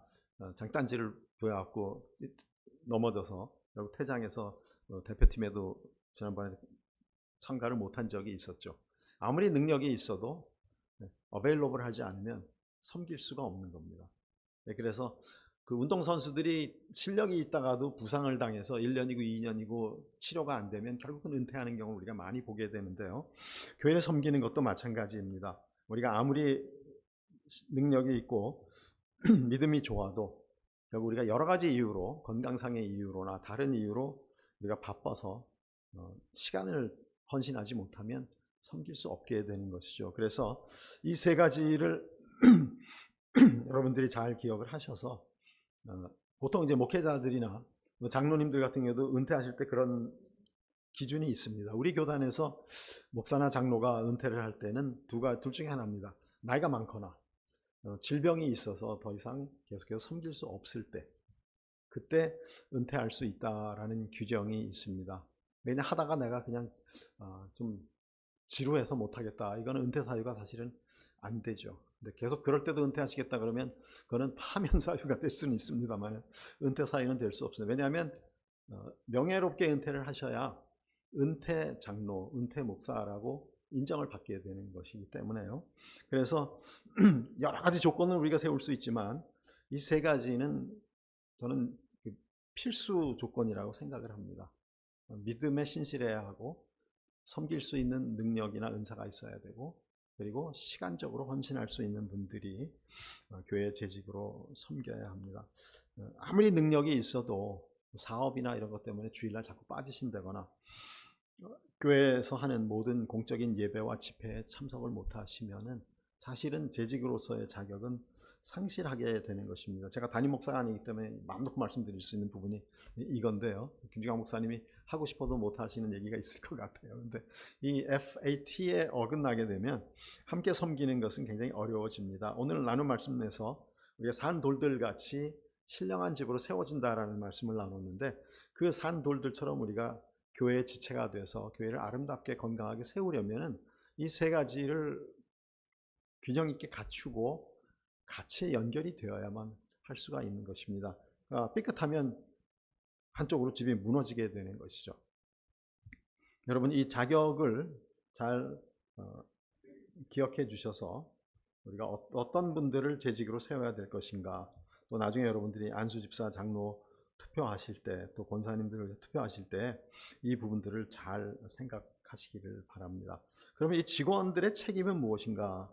장단지를 보여갖고 넘어져서 결국 퇴장해서 대표팀에도 지난번에 참가를 못한 적이 있었죠. 아무리 능력이 있어도 어베일러블 하지 않으면 섬길 수가 없는 겁니다. 그래서 그 운동선수들이 실력이 있다가도 부상을 당해서 1년이고 2년이고 치료가 안 되면 결국은 은퇴하는 경우를 우리가 많이 보게 되는데요. 교회를 섬기는 것도 마찬가지입니다. 우리가 아무리 능력이 있고 믿음이 좋아도 결국 우리가 여러 가지 이유로, 건강상의 이유로나 다른 이유로 우리가 바빠서 시간을 헌신하지 못하면 섬길 수 없게 되는 것이죠. 그래서 이 세 가지를 여러분들이 잘 기억을 하셔서 보통 이제 목회자들이나 장로님들 같은 경우도 은퇴하실 때 그런 기준이 있습니다. 우리 교단에서 목사나 장로가 은퇴를 할 때는 둘 중에 하나입니다. 나이가 많거나 질병이 있어서 더 이상 계속해서 섬길 수 없을 때, 그때 은퇴할 수 있다라는 규정이 있습니다. 왜냐 하다가 내가 그냥 좀 지루해서 못하겠다. 이거는 은퇴 사유가 사실은 안 되죠. 근데 계속 그럴 때도 은퇴하시겠다 그러면 그거는 파면 사유가 될 수는 있습니다만 은퇴 사유는 될 수 없어요. 왜냐하면 명예롭게 은퇴를 하셔야 은퇴 장로, 은퇴 목사라고 인정을 받게 되는 것이기 때문에요. 그래서 여러 가지 조건을 우리가 세울 수 있지만 이 세 가지는 저는 필수 조건이라고 생각을 합니다. 믿음에 신실해야 하고 섬길 수 있는 능력이나 은사가 있어야 되고 그리고 시간적으로 헌신할 수 있는 분들이 교회 재직으로 섬겨야 합니다. 아무리 능력이 있어도 사업이나 이런 것 때문에 주일날 자꾸 빠지신다거나 교회에서 하는 모든 공적인 예배와 집회에 참석을 못하시면은 사실은 재직으로서의 자격은 상실하게 되는 것입니다. 제가 담임 목사가 아니기 때문에 마음 놓고 말씀드릴 수 있는 부분이 이건데요. 김주강 목사님이 하고 싶어도 못하시는 얘기가 있을 것 같아요. 근데 이 FAT에 어긋나게 되면 함께 섬기는 것은 굉장히 어려워집니다. 오늘 나눈 말씀에서 우리가 산 돌들 같이 신령한 집으로 세워진다라는 말씀을 나눴는데 그 산 돌들처럼 우리가 교회의 지체가 돼서 교회를 아름답게 건강하게 세우려면은 이 세 가지를 균형 있게 갖추고 같이 연결이 되어야만 할 수가 있는 것입니다. 삐끗하면 한쪽으로 집이 무너지게 되는 것이죠. 여러분 이 자격을 잘 기억해 주셔서 우리가 어떤 분들을 재직으로 세워야 될 것인가, 또 나중에 여러분들이 안수집사 장로 투표하실 때, 또 권사님들을 투표하실 때 이 부분들을 잘 생각하시기를 바랍니다. 그러면 이 직원들의 책임은 무엇인가?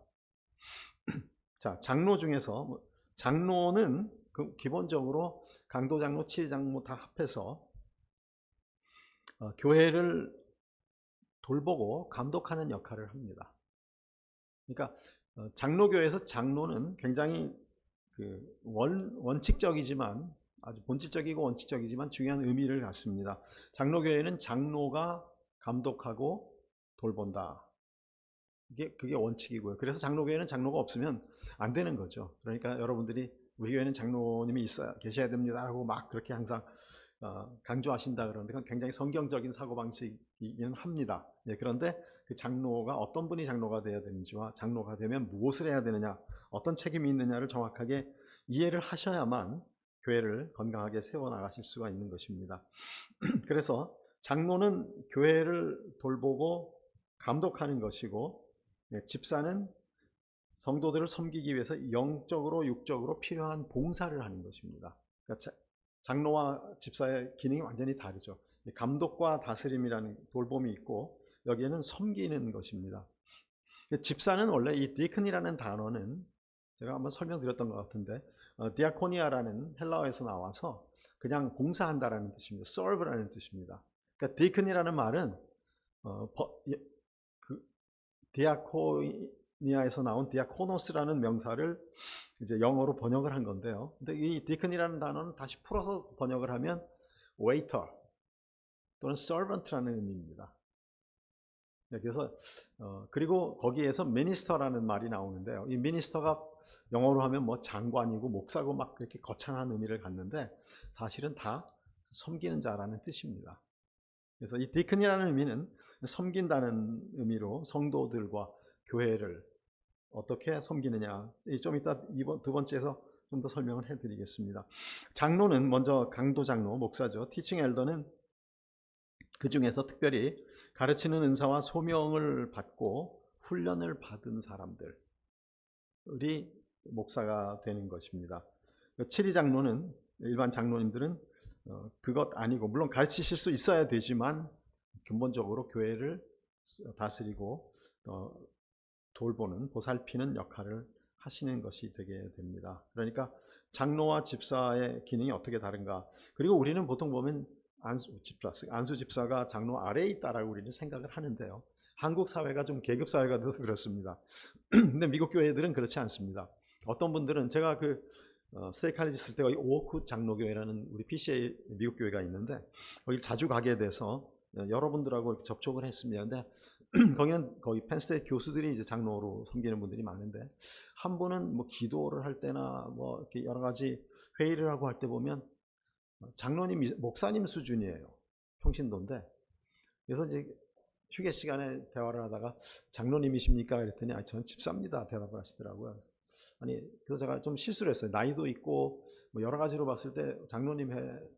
자, 장로 중에서 장로는 기본적으로 강도장로, 치리장로 다 합해서 교회를 돌보고 감독하는 역할을 합니다. 그러니까 장로교회에서 장로는 굉장히 원칙적이지만 아주 본질적이고 원칙적이지만 중요한 의미를 갖습니다. 장로교회는 장로가 감독하고 돌본다. 그게 원칙이고요. 그래서 장로교회는 장로가 없으면 안 되는 거죠. 그러니까 여러분들이 우리 교회는 장로님이 계셔야 됩니다라고 막 그렇게 항상 강조하신다 그러는데 그건 굉장히 성경적인 사고방식이긴 합니다. 예, 그런데 그 장로가 어떤 분이 장로가 되어야 되는지와 장로가 되면 무엇을 해야 되느냐, 어떤 책임이 있느냐를 정확하게 이해를 하셔야만 교회를 건강하게 세워나가실 수가 있는 것입니다. 그래서 장로는 교회를 돌보고 감독하는 것이고, 집사는 성도들을 섬기기 위해서 영적으로 육적으로 필요한 봉사를 하는 것입니다. 그러니까 장로와 집사의 기능이 완전히 다르죠. 감독과 다스림이라는 돌봄이 있고 여기에는 섬기는 것입니다. 집사는 원래 이 디아콘이라는 단어는 제가 한번 설명드렸던 것 같은데 디아코니아라는 헬라어에서 나와서 그냥 봉사한다라는 뜻입니다. serve라는 뜻입니다. 그러니까 디아콘이라는 말은 디아코니아에서 나온 디아코노스라는 명사를 이제 영어로 번역을 한 건데요. 근데 이 디아콘이라는 단어는 다시 풀어서 번역을 하면 waiter 또는 servant라는 의미입니다. 그래서 그리고 거기에서 minister라는 말이 나오는데요. 이 minister가 영어로 하면 뭐 장관이고 목사고 막 그렇게 거창한 의미를 갖는데 사실은 다 섬기는 자라는 뜻입니다. 그래서 이 디아콘이라는 의미는 섬긴다는 의미로 성도들과 교회를 어떻게 섬기느냐, 좀 이따 두 번째에서 좀 더 설명을 해드리겠습니다. 장로는 먼저 강도장로, 목사죠. 티칭 엘더는 그 중에서 특별히 가르치는 은사와 소명을 받고 훈련을 받은 사람들이 목사가 되는 것입니다. 치리장로는 일반 장로님들은 그것 아니고 물론 가르치실 수 있어야 되지만 근본적으로 교회를 다스리고 돌보는 보살피는 역할을 하시는 것이 되게 됩니다. 그러니까 장로와 집사의 기능이 어떻게 다른가? 그리고 우리는 보통 보면 안수 집사가 장로 아래에 있다라고 우리는 생각을 하는데요. 한국 사회가 좀 계급 사회가 돼서 그렇습니다. 근데 미국 교회들은 그렇지 않습니다. 어떤 분들은 제가 스테이칼리지 있을 때 오크 장로교회라는 우리 PCA 미국 교회가 있는데 거기 자주 가게 돼서 여러분들하고 접촉을 했습니다. 근데 거기는 거기 펜스테이트 교수들이 이제 장로로 섬기는 분들이 많은데 한 분은 뭐 기도를 할 때나 뭐 이렇게 여러 가지 회의를 하고 할 때 보면 장로님, 목사님 수준이에요. 평신도인데. 그래서 이제 휴게 시간에 대화를 하다가 장로님이십니까? 그랬더니 저는 집사입니다. 대답을 하시더라고요. 아니, 그래서 제가 좀 실수를 했어요. 나이도 있고 뭐 여러 가지로 봤을 때 장로님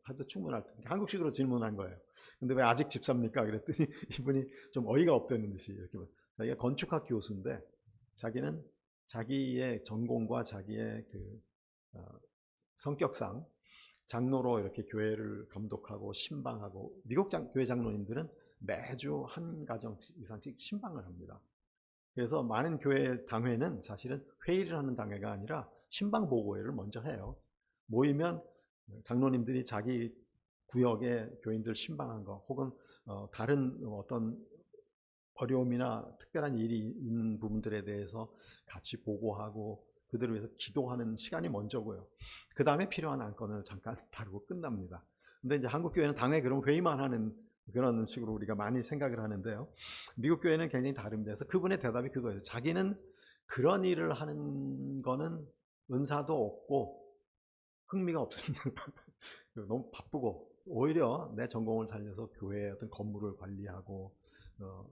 해도 충분할 텐데 한국식으로 질문한 거예요. 근데 왜 아직 집사입니까? 그랬더니 이분이 좀 어이가 없다는 듯이 이렇게 자기가 건축학 교수인데 자기는 자기의 전공과 자기의 그 성격상 장로로 이렇게 교회를 감독하고 신방하고 미국 교회 장로님들은 매주 한 가정 이상씩 신방을 합니다. 그래서 많은 교회 당회는 사실은 회의를 하는 당회가 아니라 신방 보고회를 먼저 해요. 모이면 장로님들이 자기 구역의 교인들 신방한 거 혹은 다른 어떤 어려움이나 특별한 일이 있는 부분들에 대해서 같이 보고하고 그들을 위해서 기도하는 시간이 먼저고요. 그 다음에 필요한 안건을 잠깐 다루고 끝납니다. 근데 이제 한국 교회는 당회 그런 회의만 하는 그런 식으로 우리가 많이 생각을 하는데요. 미국 교회는 굉장히 다릅니다. 그래서 그분의 대답이 그거예요. 자기는 그런 일을 하는 거는 은사도 없고 흥미가 없습니다. 너무 바쁘고 오히려 내 전공을 살려서 교회의 어떤 건물을 관리하고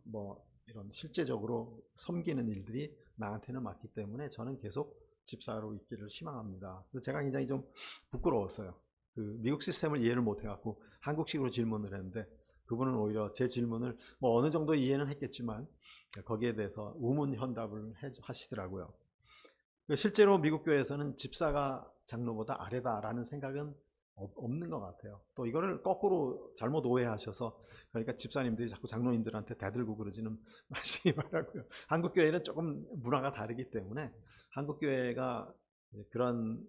뭐 이런 실제적으로 섬기는 일들이 나한테는 맞기 때문에 저는 계속 집사로 있기를 희망합니다. 그래서 제가 굉장히 좀 부끄러웠어요. 그 미국 시스템을 이해를 못 해갖고 한국식으로 질문을 했는데 그분은 오히려 제 질문을 뭐 어느 정도 이해는 했겠지만 거기에 대해서 우문현답을 하시더라고요. 실제로 미국 교회에서는 집사가 장로보다 아래다라는 생각은 없는 것 같아요. 또 이거를 거꾸로 잘못 오해하셔서 그러니까 집사님들이 자꾸 장로님들한테 대들고 그러지는 마시기 바라고요. 한국 교회는 조금 문화가 다르기 때문에 한국 교회가 그런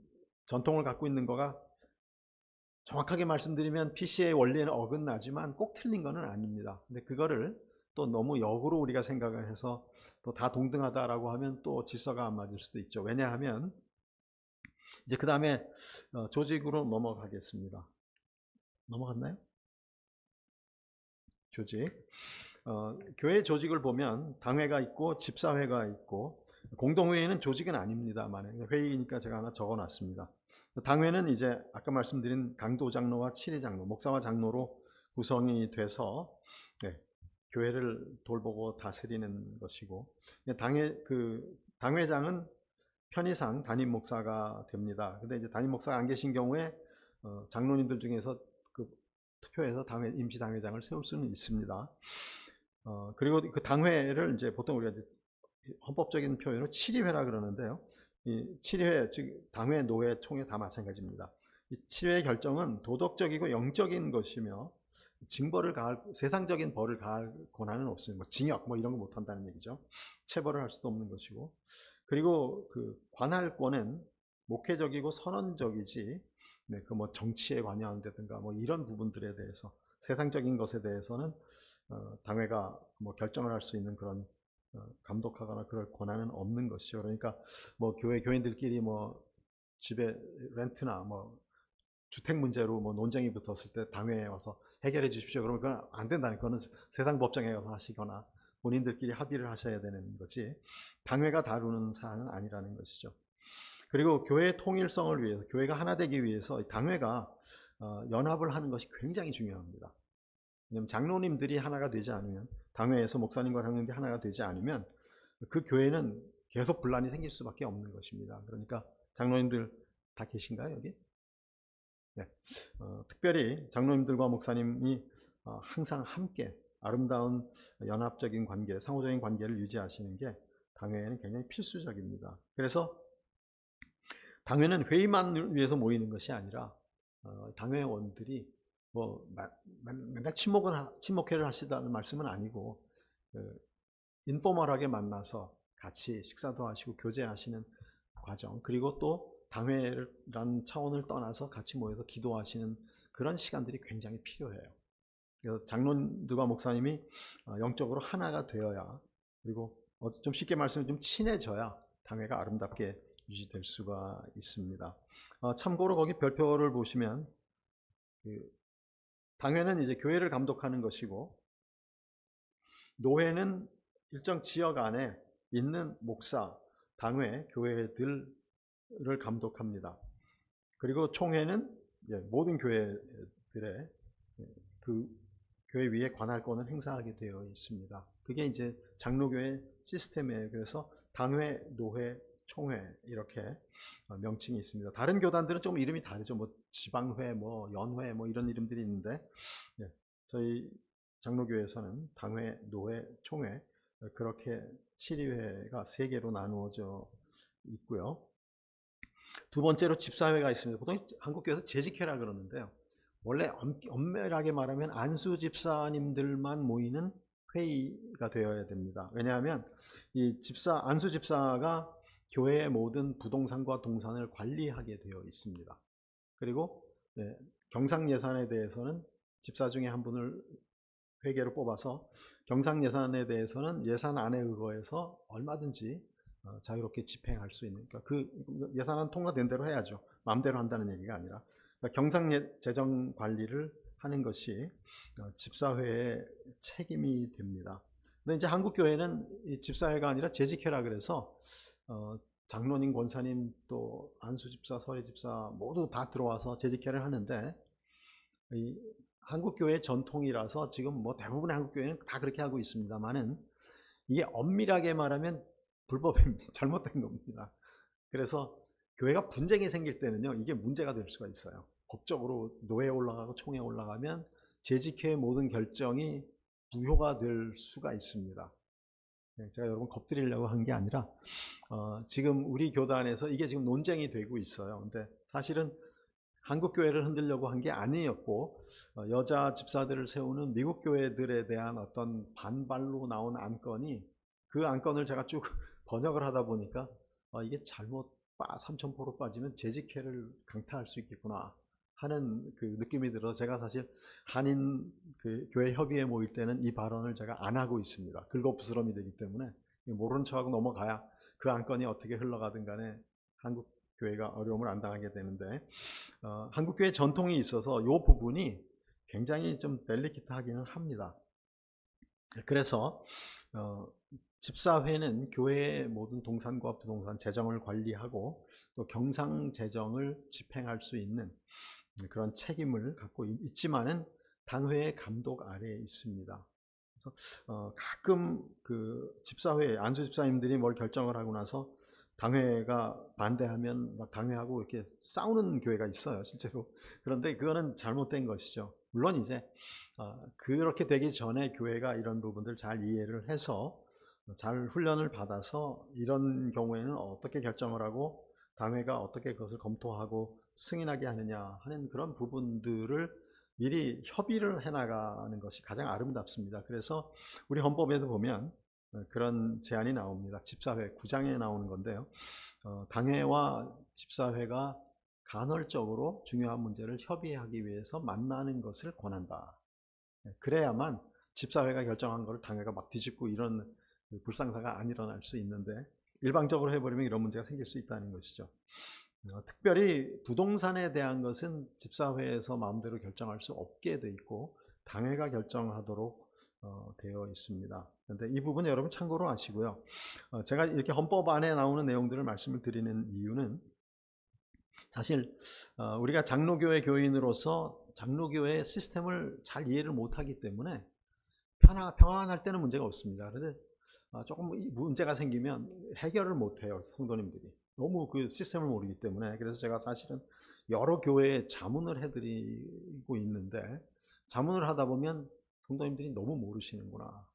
전통을 갖고 있는 거가 정확하게 말씀드리면 PC의 원리에는 어긋나지만 꼭 틀린 거는 아닙니다. 근데 그거를 또 너무 역으로 우리가 생각을 해서 또 다 동등하다라고 하면 또 질서가 안 맞을 수도 있죠. 왜냐하면 이제 그 다음에 조직으로 넘어가겠습니다. 넘어갔나요? 조직. 교회 조직을 보면 당회가 있고 집사회가 있고 공동회의는 조직은 아닙니다만 회의니까 제가 하나 적어놨습니다. 당회는 이제 아까 말씀드린 강도 장로와 칠위 장로, 목사와 장로로 구성이 돼서 교회를 돌보고 다스리는 것이고 당회장은 편의상 담임 목사가 됩니다. 근데 이제 담임 목사가 안 계신 경우에 장로님들 중에서 그 투표해서 임시 당회장을 세울 수는 있습니다. 그리고 그 당회를 이제 보통 우리가 이제 헌법적인 표현으로 칠의회라 그러는데요. 이 칠의회 즉 당회, 노회, 총회 다 마찬가지입니다. 이 칠의회 결정은 도덕적이고 영적인 것이며 징벌을 가할 세상적인 벌을 가할 권한은 없어요. 뭐 징역 뭐 이런 거 못 한다는 얘기죠. 체벌을 할 수도 없는 것이고 그리고 그 관할권은 목회적이고 선언적이지 그 뭐 정치에 관여한다든가 뭐 이런 부분들에 대해서 세상적인 것에 대해서는 당회가 뭐 결정을 할 수 있는 그런 감독하거나 그럴 권한은 없는 것이죠. 그러니까 뭐 교인들끼리 뭐 집에 렌트나 뭐 주택 문제로 뭐 논쟁이 붙었을 때 당회에 와서 해결해 주십시오. 그러면 그건 안 된다는 거는 세상 법정에 가서 하시거나 본인들끼리 합의를 하셔야 되는 거지 당회가 다루는 사안은 아니라는 것이죠. 그리고 교회의 통일성을 위해서 교회가 하나 되기 위해서 당회가 연합을 하는 것이 굉장히 중요합니다. 왜냐하면 장로님들이 하나가 되지 않으면 당회에서 목사님과 장로님들이 하나가 되지 않으면 그 교회는 계속 분란이 생길 수밖에 없는 것입니다. 그러니까 장로님들 다 계신가요 여기? 네. 특별히 장로님들과 목사님이 항상 함께 아름다운 연합적인 관계, 상호적인 관계를 유지하시는 게 당회에는 굉장히 필수적입니다. 그래서 당회는 회의만 위해서 모이는 것이 아니라 당회원들이 뭐 맨날 친목회를 하시다는 말씀은 아니고 인포멀하게 만나서 같이 식사도 하시고 교제하시는 과정 그리고 또 당회라는 차원을 떠나서 같이 모여서 기도하시는 그런 시간들이 굉장히 필요해요. 그래서 장로님들과 목사님이 영적으로 하나가 되어야 그리고 좀 쉽게 말씀을 좀 친해져야 당회가 아름답게 유지될 수가 있습니다. 참고로 거기 별표를 보시면 당회는 이제 교회를 감독하는 것이고 노회는 일정 지역 안에 있는 목사, 당회, 교회들을 감독합니다. 그리고 총회는 모든 교회들의 그 교회 위에 관할권을 행사하게 되어 있습니다. 그게 이제 장로교회 시스템이에요. 그래서 당회, 노회, 총회 이렇게 명칭이 있습니다. 다른 교단들은 좀 이름이 다르죠. 뭐 지방회, 뭐 연회, 뭐 이런 이름들이 있는데 저희 장로교회에서는 당회, 노회, 총회 그렇게 7위회가 3개로 나누어져 있고요. 두 번째로 집사회가 있습니다. 보통 한국교회에서 재직회라 그러는데요. 원래 엄밀하게 말하면 안수 집사님들만 모이는 회의가 되어야 됩니다. 왜냐하면 이 안수 집사가 교회의 모든 부동산과 동산을 관리하게 되어 있습니다. 그리고 경상 예산에 대해서는 집사 중에 한 분을 회계로 뽑아서 경상 예산에 대해서는 예산 안에 의거해서 얼마든지 자유롭게 집행할 수 있는, 그러니까 그 예산안 통과된 대로 해야죠. 마음대로 한다는 얘기가 아니라 그러니까 경상 재정 관리를 하는 것이 집사회의 책임이 됩니다. 근데 이제 한국 교회는 이 집사회가 아니라 재직회라 그래서 장로님, 권사님, 또 안수 집사, 서리 집사 모두 다 들어와서 재직회를 하는데 이 한국 교회의 전통이라서 지금 뭐 대부분의 한국 교회는 다 그렇게 하고 있습니다만은 이게 엄밀하게 말하면 불법입니다. 잘못된 겁니다. 그래서 교회가 분쟁이 생길 때는요, 이게 문제가 될 수가 있어요. 법적으로 노회에 올라가고 총회에 올라가면 재직회의 모든 결정이 무효가 될 수가 있습니다. 제가 여러분 겁드리려고 한 게 아니라 지금 우리 교단에서 이게 지금 논쟁이 되고 있어요. 근데 사실은 한국 교회를 흔들려고 한 게 아니었고 여자 집사들을 세우는 미국 교회들에 대한 어떤 반발로 나온 안건이 그 안건을 제가 쭉 번역을 하다 보니까 이게 잘못 삼천포로 빠지면 재직회를 강타할 수 있겠구나 하는 그 느낌이 들어서 제가 사실 한인 그 교회 협의회 모일 때는 이 발언을 제가 안 하고 있습니다. 긁어부스럼이 되기 때문에 모르는 척하고 넘어가야 그 안건이 어떻게 흘러가든 간에 한국 교회가 어려움을 안 당하게 되는데 한국 교회 전통이 있어서 이 부분이 굉장히 좀 델리케이트하기는 합니다. 그래서 집사회는 교회의 모든 동산과 부동산 재정을 관리하고 또 경상 재정을 집행할 수 있는 그런 책임을 갖고 있지만은 당회의 감독 아래에 있습니다. 그래서 가끔 그 집사회 안수 집사님들이 뭘 결정을 하고 나서 당회가 반대하면 막 당회하고 이렇게 싸우는 교회가 있어요, 실제로. 그런데 그거는 잘못된 것이죠. 물론 이제 그렇게 되기 전에 교회가 이런 부분들 잘 이해를 해서 잘 훈련을 받아서 이런 경우에는 어떻게 결정을 하고 당회가 어떻게 그것을 검토하고 승인하게 하느냐 하는 그런 부분들을 미리 협의를 해나가는 것이 가장 아름답습니다. 그래서 우리 헌법에도 보면 그런 제안이 나옵니다. 집사회 9장에 나오는 건데요. 당회와 집사회가 간헐적으로 중요한 문제를 협의하기 위해서 만나는 것을 권한다. 그래야만 집사회가 결정한 것을 당회가 막 뒤집고 이런 불상사가 안 일어날 수 있는데 일방적으로 해버리면 이런 문제가 생길 수 있다는 것이죠. 특별히 부동산에 대한 것은 집사회에서 마음대로 결정할 수 없게 돼 있고 당회가 결정하도록 되어 있습니다. 그런데 이 부분 여러분 참고로 아시고요. 제가 이렇게 헌법 안에 나오는 내용들을 말씀을 드리는 이유는 사실 우리가 장로교회 교인으로서 장로교회 시스템을 잘 이해를 못하기 때문에 평안할 때는 문제가 없습니다. 그런데 조금 문제가 생기면 해결을 못해요, 성도님들이. 너무 그 시스템을 모르기 때문에. 그래서 제가 사실은 여러 교회에 자문을 해드리고 있는데 자문을 하다 보면 성도님들이 너무 모르시는구나.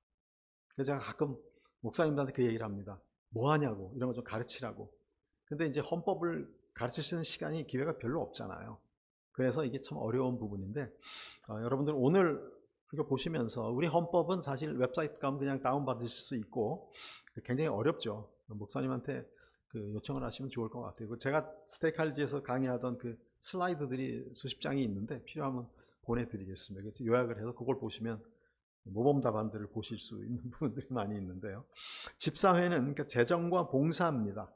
그래서 제가 가끔 목사님들한테 그 얘기를 합니다. 뭐 하냐고, 이런 거 좀 가르치라고. 근데 이제 헌법을 가르칠 수 있는 시간이, 기회가 별로 없잖아요. 그래서 이게 참 어려운 부분인데 여러분들 오늘 이거 보시면서 우리 헌법은 사실 웹사이트 가면 그냥 다운받으실 수 있고 굉장히 어렵죠. 목사님한테 그 요청을 하시면 좋을 것 같아요. 제가 스테이칼지에서 강의하던 그 슬라이드들이 수십 장이 있는데 필요하면 보내드리겠습니다. 요약을 해서 그걸 보시면 모범 답안들을 보실 수 있는 부분들이 많이 있는데요. 집사회는 그러니까 재정과 봉사입니다.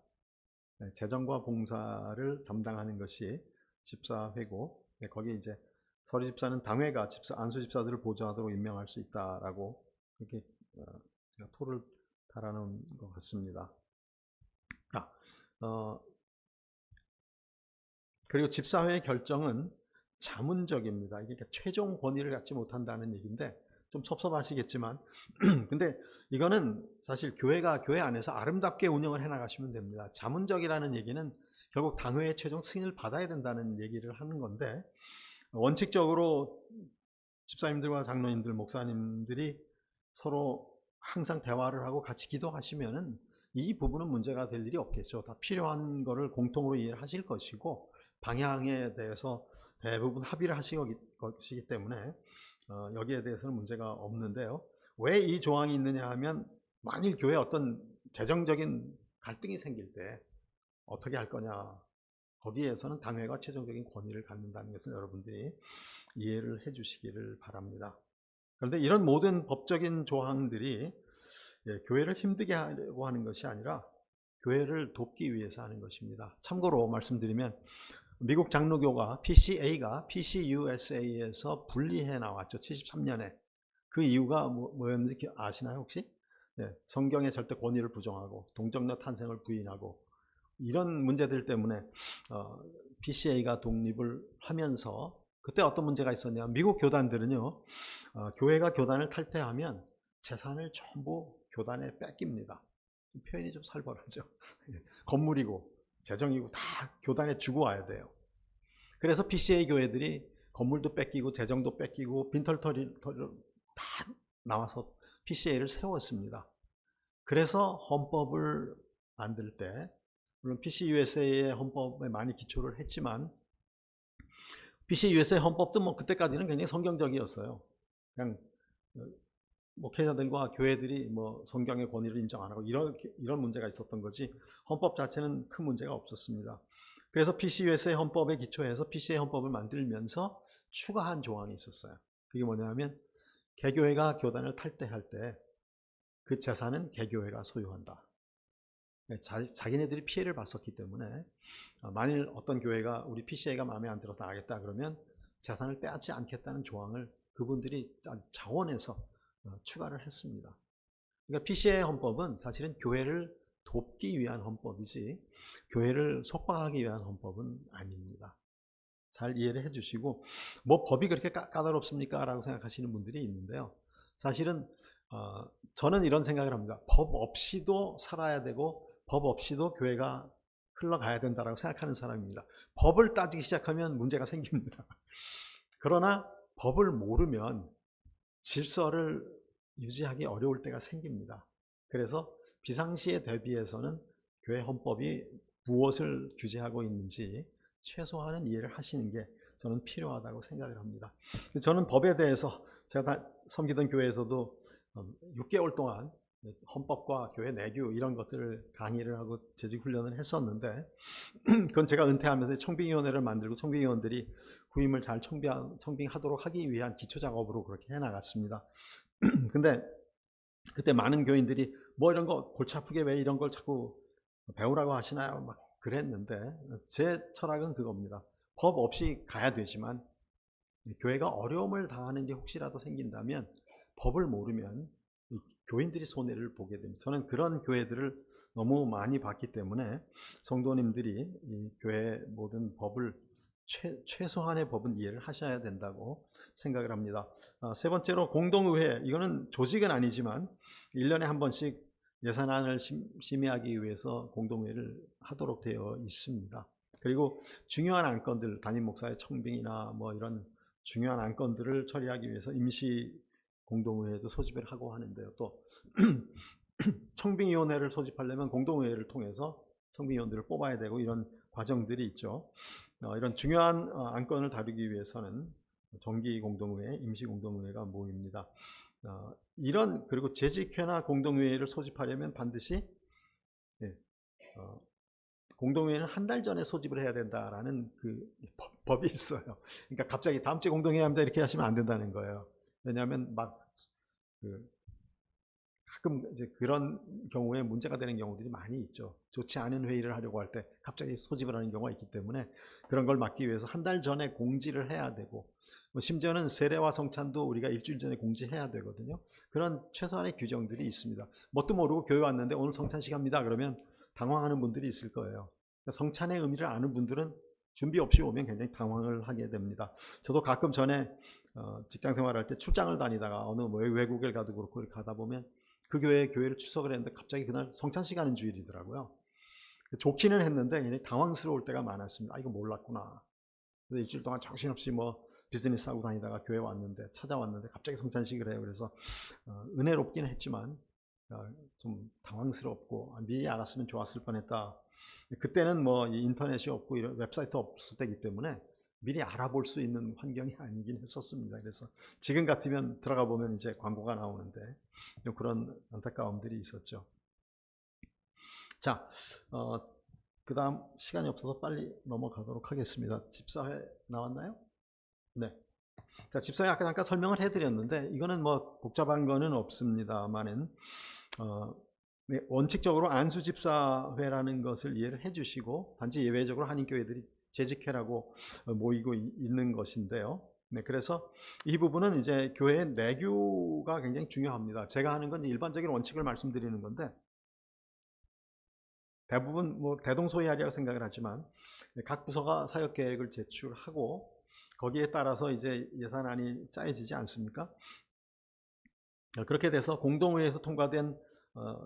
재정과 봉사를 담당하는 것이 집사회고 거기에 이제 서리 집사는 당회가 안수 집사들을 보좌하도록 임명할 수 있다라고 이렇게 제가 토를 달아놓은 것 같습니다. 그리고 집사회의 결정은 자문적입니다. 이게 최종 권위를 갖지 못한다는 얘기인데 좀 섭섭하시겠지만 근데 이거는 사실 교회가 교회 안에서 아름답게 운영을 해나가시면 됩니다. 자문적이라는 얘기는 결국 당회의 최종 승인을 받아야 된다는 얘기를 하는 건데, 원칙적으로 집사님들과 장로님들, 목사님들이 서로 항상 대화를 하고 같이 기도하시면은 이 부분은 문제가 될 일이 없겠죠. 다 필요한 거를 공통으로 이해를 하실 것이고 방향에 대해서 대부분 합의를 하실 것이기 때문에 여기에 대해서는 문제가 없는데요. 왜 이 조항이 있느냐 하면 만일 교회에 어떤 재정적인 갈등이 생길 때 어떻게 할 거냐, 거기에서는 당회가 최종적인 권위를 갖는다는 것을 여러분들이 이해를 해 주시기를 바랍니다. 그런데 이런 모든 법적인 조항들이 교회를 힘들게 하려고 하는 것이 아니라 교회를 돕기 위해서 하는 것입니다. 참고로 말씀드리면 미국 장로교가 PCA가 PCUSA에서 분리해 나왔죠. 73년에. 그 이유가 뭐였는지 아시나요 혹시? 네, 성경의 절대 권위를 부정하고 동정녀 탄생을 부인하고 이런 문제들 때문에 PCA가 독립을 하면서 그때 어떤 문제가 있었냐, 미국 교단들은요 교회가 교단을 탈퇴하면 재산을 전부 교단에 뺏깁니다. 표현이 좀 살벌하죠. 건물이고 재정이고 다 교단에 주고 와야 돼요. 그래서 PCA 교회들이 건물도 뺏기고 재정도 뺏기고 빈털터리로 다 나와서 PCA를 세웠습니다. 그래서 헌법을 만들 때 물론 PCUSA의 헌법에 많이 기초를 했지만 PCUSA 헌법도 뭐 그때까지는 굉장히 성경적이었어요. 그냥 목회자들과 교회들이 뭐 성경의 권위를 인정 안 하고 이런 문제가 있었던 거지 헌법 자체는 큰 문제가 없었습니다. 그래서 PCUSA 헌법에 기초해서 PCA 헌법을 만들면서 추가한 조항이 있었어요. 그게 뭐냐면 개교회가 교단을 탈퇴할 때 그 재산은 개교회가 소유한다. 자기네들이 피해를 봤었기 때문에 만일 어떤 교회가 우리 PCA가 마음에 안 들어 나가겠다 그러면 재산을 빼앗지 않겠다는 조항을 그분들이 자원해서 추가를 했습니다. 그러니까 PCA 헌법은 사실은 교회를 돕기 위한 헌법이지 교회를 속박하기 위한 헌법은 아닙니다. 잘 이해를 해주시고 뭐 법이 그렇게 까다롭습니까? 라고 생각하시는 분들이 있는데요. 사실은 저는 이런 생각을 합니다. 법 없이도 살아야 되고 법 없이도 교회가 흘러가야 된다고 생각하는 사람입니다. 법을 따지기 시작하면 문제가 생깁니다. 그러나 법을 모르면 질서를 유지하기 어려울 때가 생깁니다. 그래서 비상시에 대비해서는 교회 헌법이 무엇을 규제하고 있는지 최소한은 이해를 하시는 게 저는 필요하다고 생각을 합니다. 저는 법에 대해서 제가 섬기던 교회에서도 6개월 동안 헌법과 교회 내규 이런 것들을 강의를 하고 재직 훈련을 했었는데 그건 제가 은퇴하면서 청빙위원회를 만들고 청빙위원들이 후임을 잘 청빙하도록 하기 위한 기초 작업으로 그렇게 해나갔습니다. 근데 그때 많은 교인들이 뭐 이런 거 골치 아프게 왜 이런 걸 자꾸 배우라고 하시나요? 막 그랬는데 제 철학은 그겁니다. 법 없이 가야 되지만 교회가 어려움을 당하는 게 혹시라도 생긴다면 법을 모르면 교인들이 손해를 보게 됩니다. 저는 그런 교회들을 너무 많이 봤기 때문에 성도님들이 이 교회 모든 법을 최소한의 법은 이해를 하셔야 된다고 생각을 합니다. 세 번째로 공동의회, 이거는 조직은 아니지만 1년에 한 번씩 예산안을 심의하기 위해서 공동회의를 하도록 되어 있습니다. 그리고 중요한 안건들, 담임 목사의 청빙이나 뭐 이런 중요한 안건들을 처리하기 위해서 임시 공동회의도 소집을 하고 하는데요. 또 청빙위원회를 소집하려면 공동회의를 통해서 청빙위원들을 뽑아야 되고 이런 과정들이 있죠. 이런 중요한 안건을 다루기 위해서는 정기 공동회의, 임시 공동회의가 모입니다. 그리고 재직회나 공동회의를 소집하려면 반드시 공동회의는 한 달 전에 소집을 해야 된다라는 그 법이 있어요. 그러니까 갑자기 다음 주에 공동회의 합니다 이렇게 하시면 안 된다는 거예요. 왜냐하면 가끔 이제 그런 경우에 문제가 되는 경우들이 많이 있죠. 좋지 않은 회의를 하려고 할 때 갑자기 소집을 하는 경우가 있기 때문에 그런 걸 막기 위해서 한 달 전에 공지를 해야 되고 심지어는 세례와 성찬도 우리가 일주일 전에 공지해야 되거든요. 그런 최소한의 규정들이 있습니다. 뭣도 모르고 교회 왔는데 오늘 성찬식 합니다 그러면 당황하는 분들이 있을 거예요. 성찬의 의미를 아는 분들은 준비 없이 오면 굉장히 당황을 하게 됩니다. 저도 가끔 전에 직장 생활할 때 출장을 다니다가 어느 뭐 외국에 가도 그렇고 가다 보면 그 교회를 출석을 했는데 갑자기 그날 성찬식 하는 주일이더라고요. 좋기는 했는데 굉장히 당황스러울 때가 많았습니다. 이거 몰랐구나. 그래서 일주일 동안 정신없이 뭐 비즈니스 하고 다니다가 교회 왔는데 찾아왔는데 갑자기 성찬식을 해요. 그래서 은혜롭긴 했지만 좀 당황스럽고 미리 알았으면 좋았을 뻔했다. 그때는 뭐 인터넷이 없고 이런 웹사이트 없을 때이기 때문에 미리 알아볼 수 있는 환경이 아니긴 했었습니다. 그래서 지금 같으면 들어가 보면 이제 광고가 나오는데 그런 안타까움들이 있었죠. 자, 그 다음 시간이 없어서 빨리 넘어가도록 하겠습니다. 집사회 나왔나요? 네. 자, 집사회 아까 잠깐 설명을 해드렸는데 이거는 뭐 복잡한 거는 없습니다만은 네, 원칙적으로 안수집사회라는 것을 이해를 해주시고 단지 예외적으로 한인교회들이 재직회라고 모이고 있는 것인데요. 네, 그래서 이 부분은 이제 교회의 내교가 굉장히 중요합니다. 제가 하는 건 일반적인 원칙을 말씀드리는 건데 대부분 뭐 대동소이하리라고 생각을 하지만 각 부서가 사역 계획을 제출하고 거기에 따라서 이제 예산안이 짜여지지 않습니까? 그렇게 돼서 공동회의에서 통과된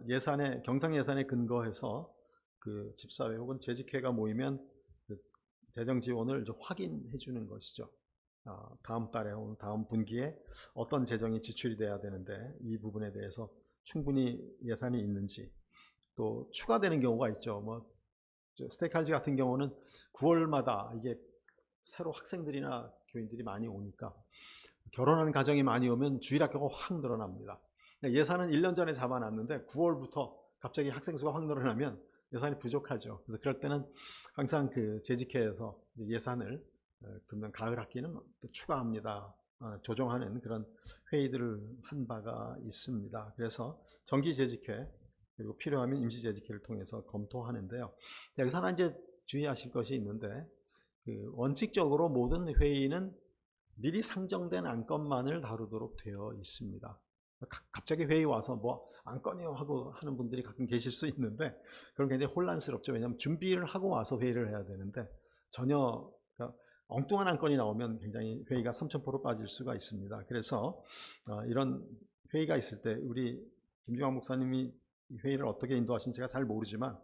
예산의 경상 예산에 근거해서 그 집사회 혹은 재직회가 모이면 그 재정 지원을 확인해 주는 것이죠. 다음 달에 혹은 다음 분기에 어떤 재정이 지출이 돼야 되는데 이 부분에 대해서 충분히 예산이 있는지 또 추가되는 경우가 있죠. 뭐 스테이크할지 같은 경우는 9월마다 이게 새로 학생들이나 교인들이 많이 오니까 결혼하는 가정이 많이 오면 주일학교가 확 늘어납니다. 예산은 1년 전에 잡아놨는데 9월부터 갑자기 학생 수가 확 늘어나면 예산이 부족하죠. 그래서 그럴 때는 항상 그 재직회에서 예산을 금년 가을 학기는 또 추가합니다. 조정하는 그런 회의들을 한 바가 있습니다. 그래서 정기 재직회 그리고 필요하면 임시 재직회를 통해서 검토하는데요. 여기서 하나 이제 주의하실 것이 있는데 그 원칙적으로 모든 회의는 미리 상정된 안건만을 다루도록 되어 있습니다. 갑자기 회의 와서 뭐 안건이요 하고 하는 분들이 가끔 계실 수 있는데 그건 굉장히 혼란스럽죠. 왜냐하면 준비를 하고 와서 회의를 해야 되는데 전혀 그러니까 엉뚱한 안건이 나오면 굉장히 회의가 삼천포로 빠질 수가 있습니다. 그래서 이런 회의가 있을 때 우리 김중환 목사님이 회의를 어떻게 인도하신지 제가 잘 모르지만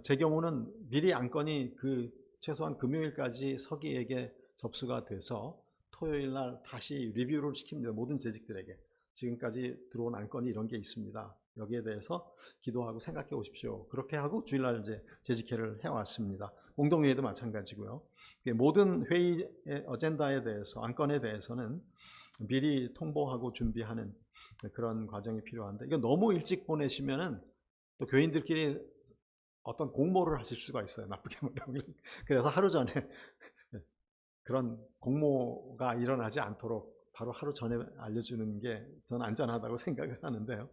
제 경우는 미리 안건이 그 최소한 금요일까지 서기에게 접수가 돼서 토요일 날 다시 리뷰를 시킵니다. 모든 재직들에게. 지금까지 들어온 안건이 이런 게 있습니다. 여기에 대해서 기도하고 생각해 오십시오. 그렇게 하고 주일날 이제 재직회를 해왔습니다. 공동회의도 마찬가지고요. 모든 회의의 어젠다에 대해서, 안건에 대해서는 미리 통보하고 준비하는 그런 과정이 필요한데, 이거 너무 일찍 보내시면은 또 교인들끼리 어떤 공모를 하실 수가 있어요. 나쁘게 말하면. 그래서 하루 전에 그런 공모가 일어나지 않도록 바로 하루 전에 알려주는 게 저는 안전하다고 생각을 하는데요.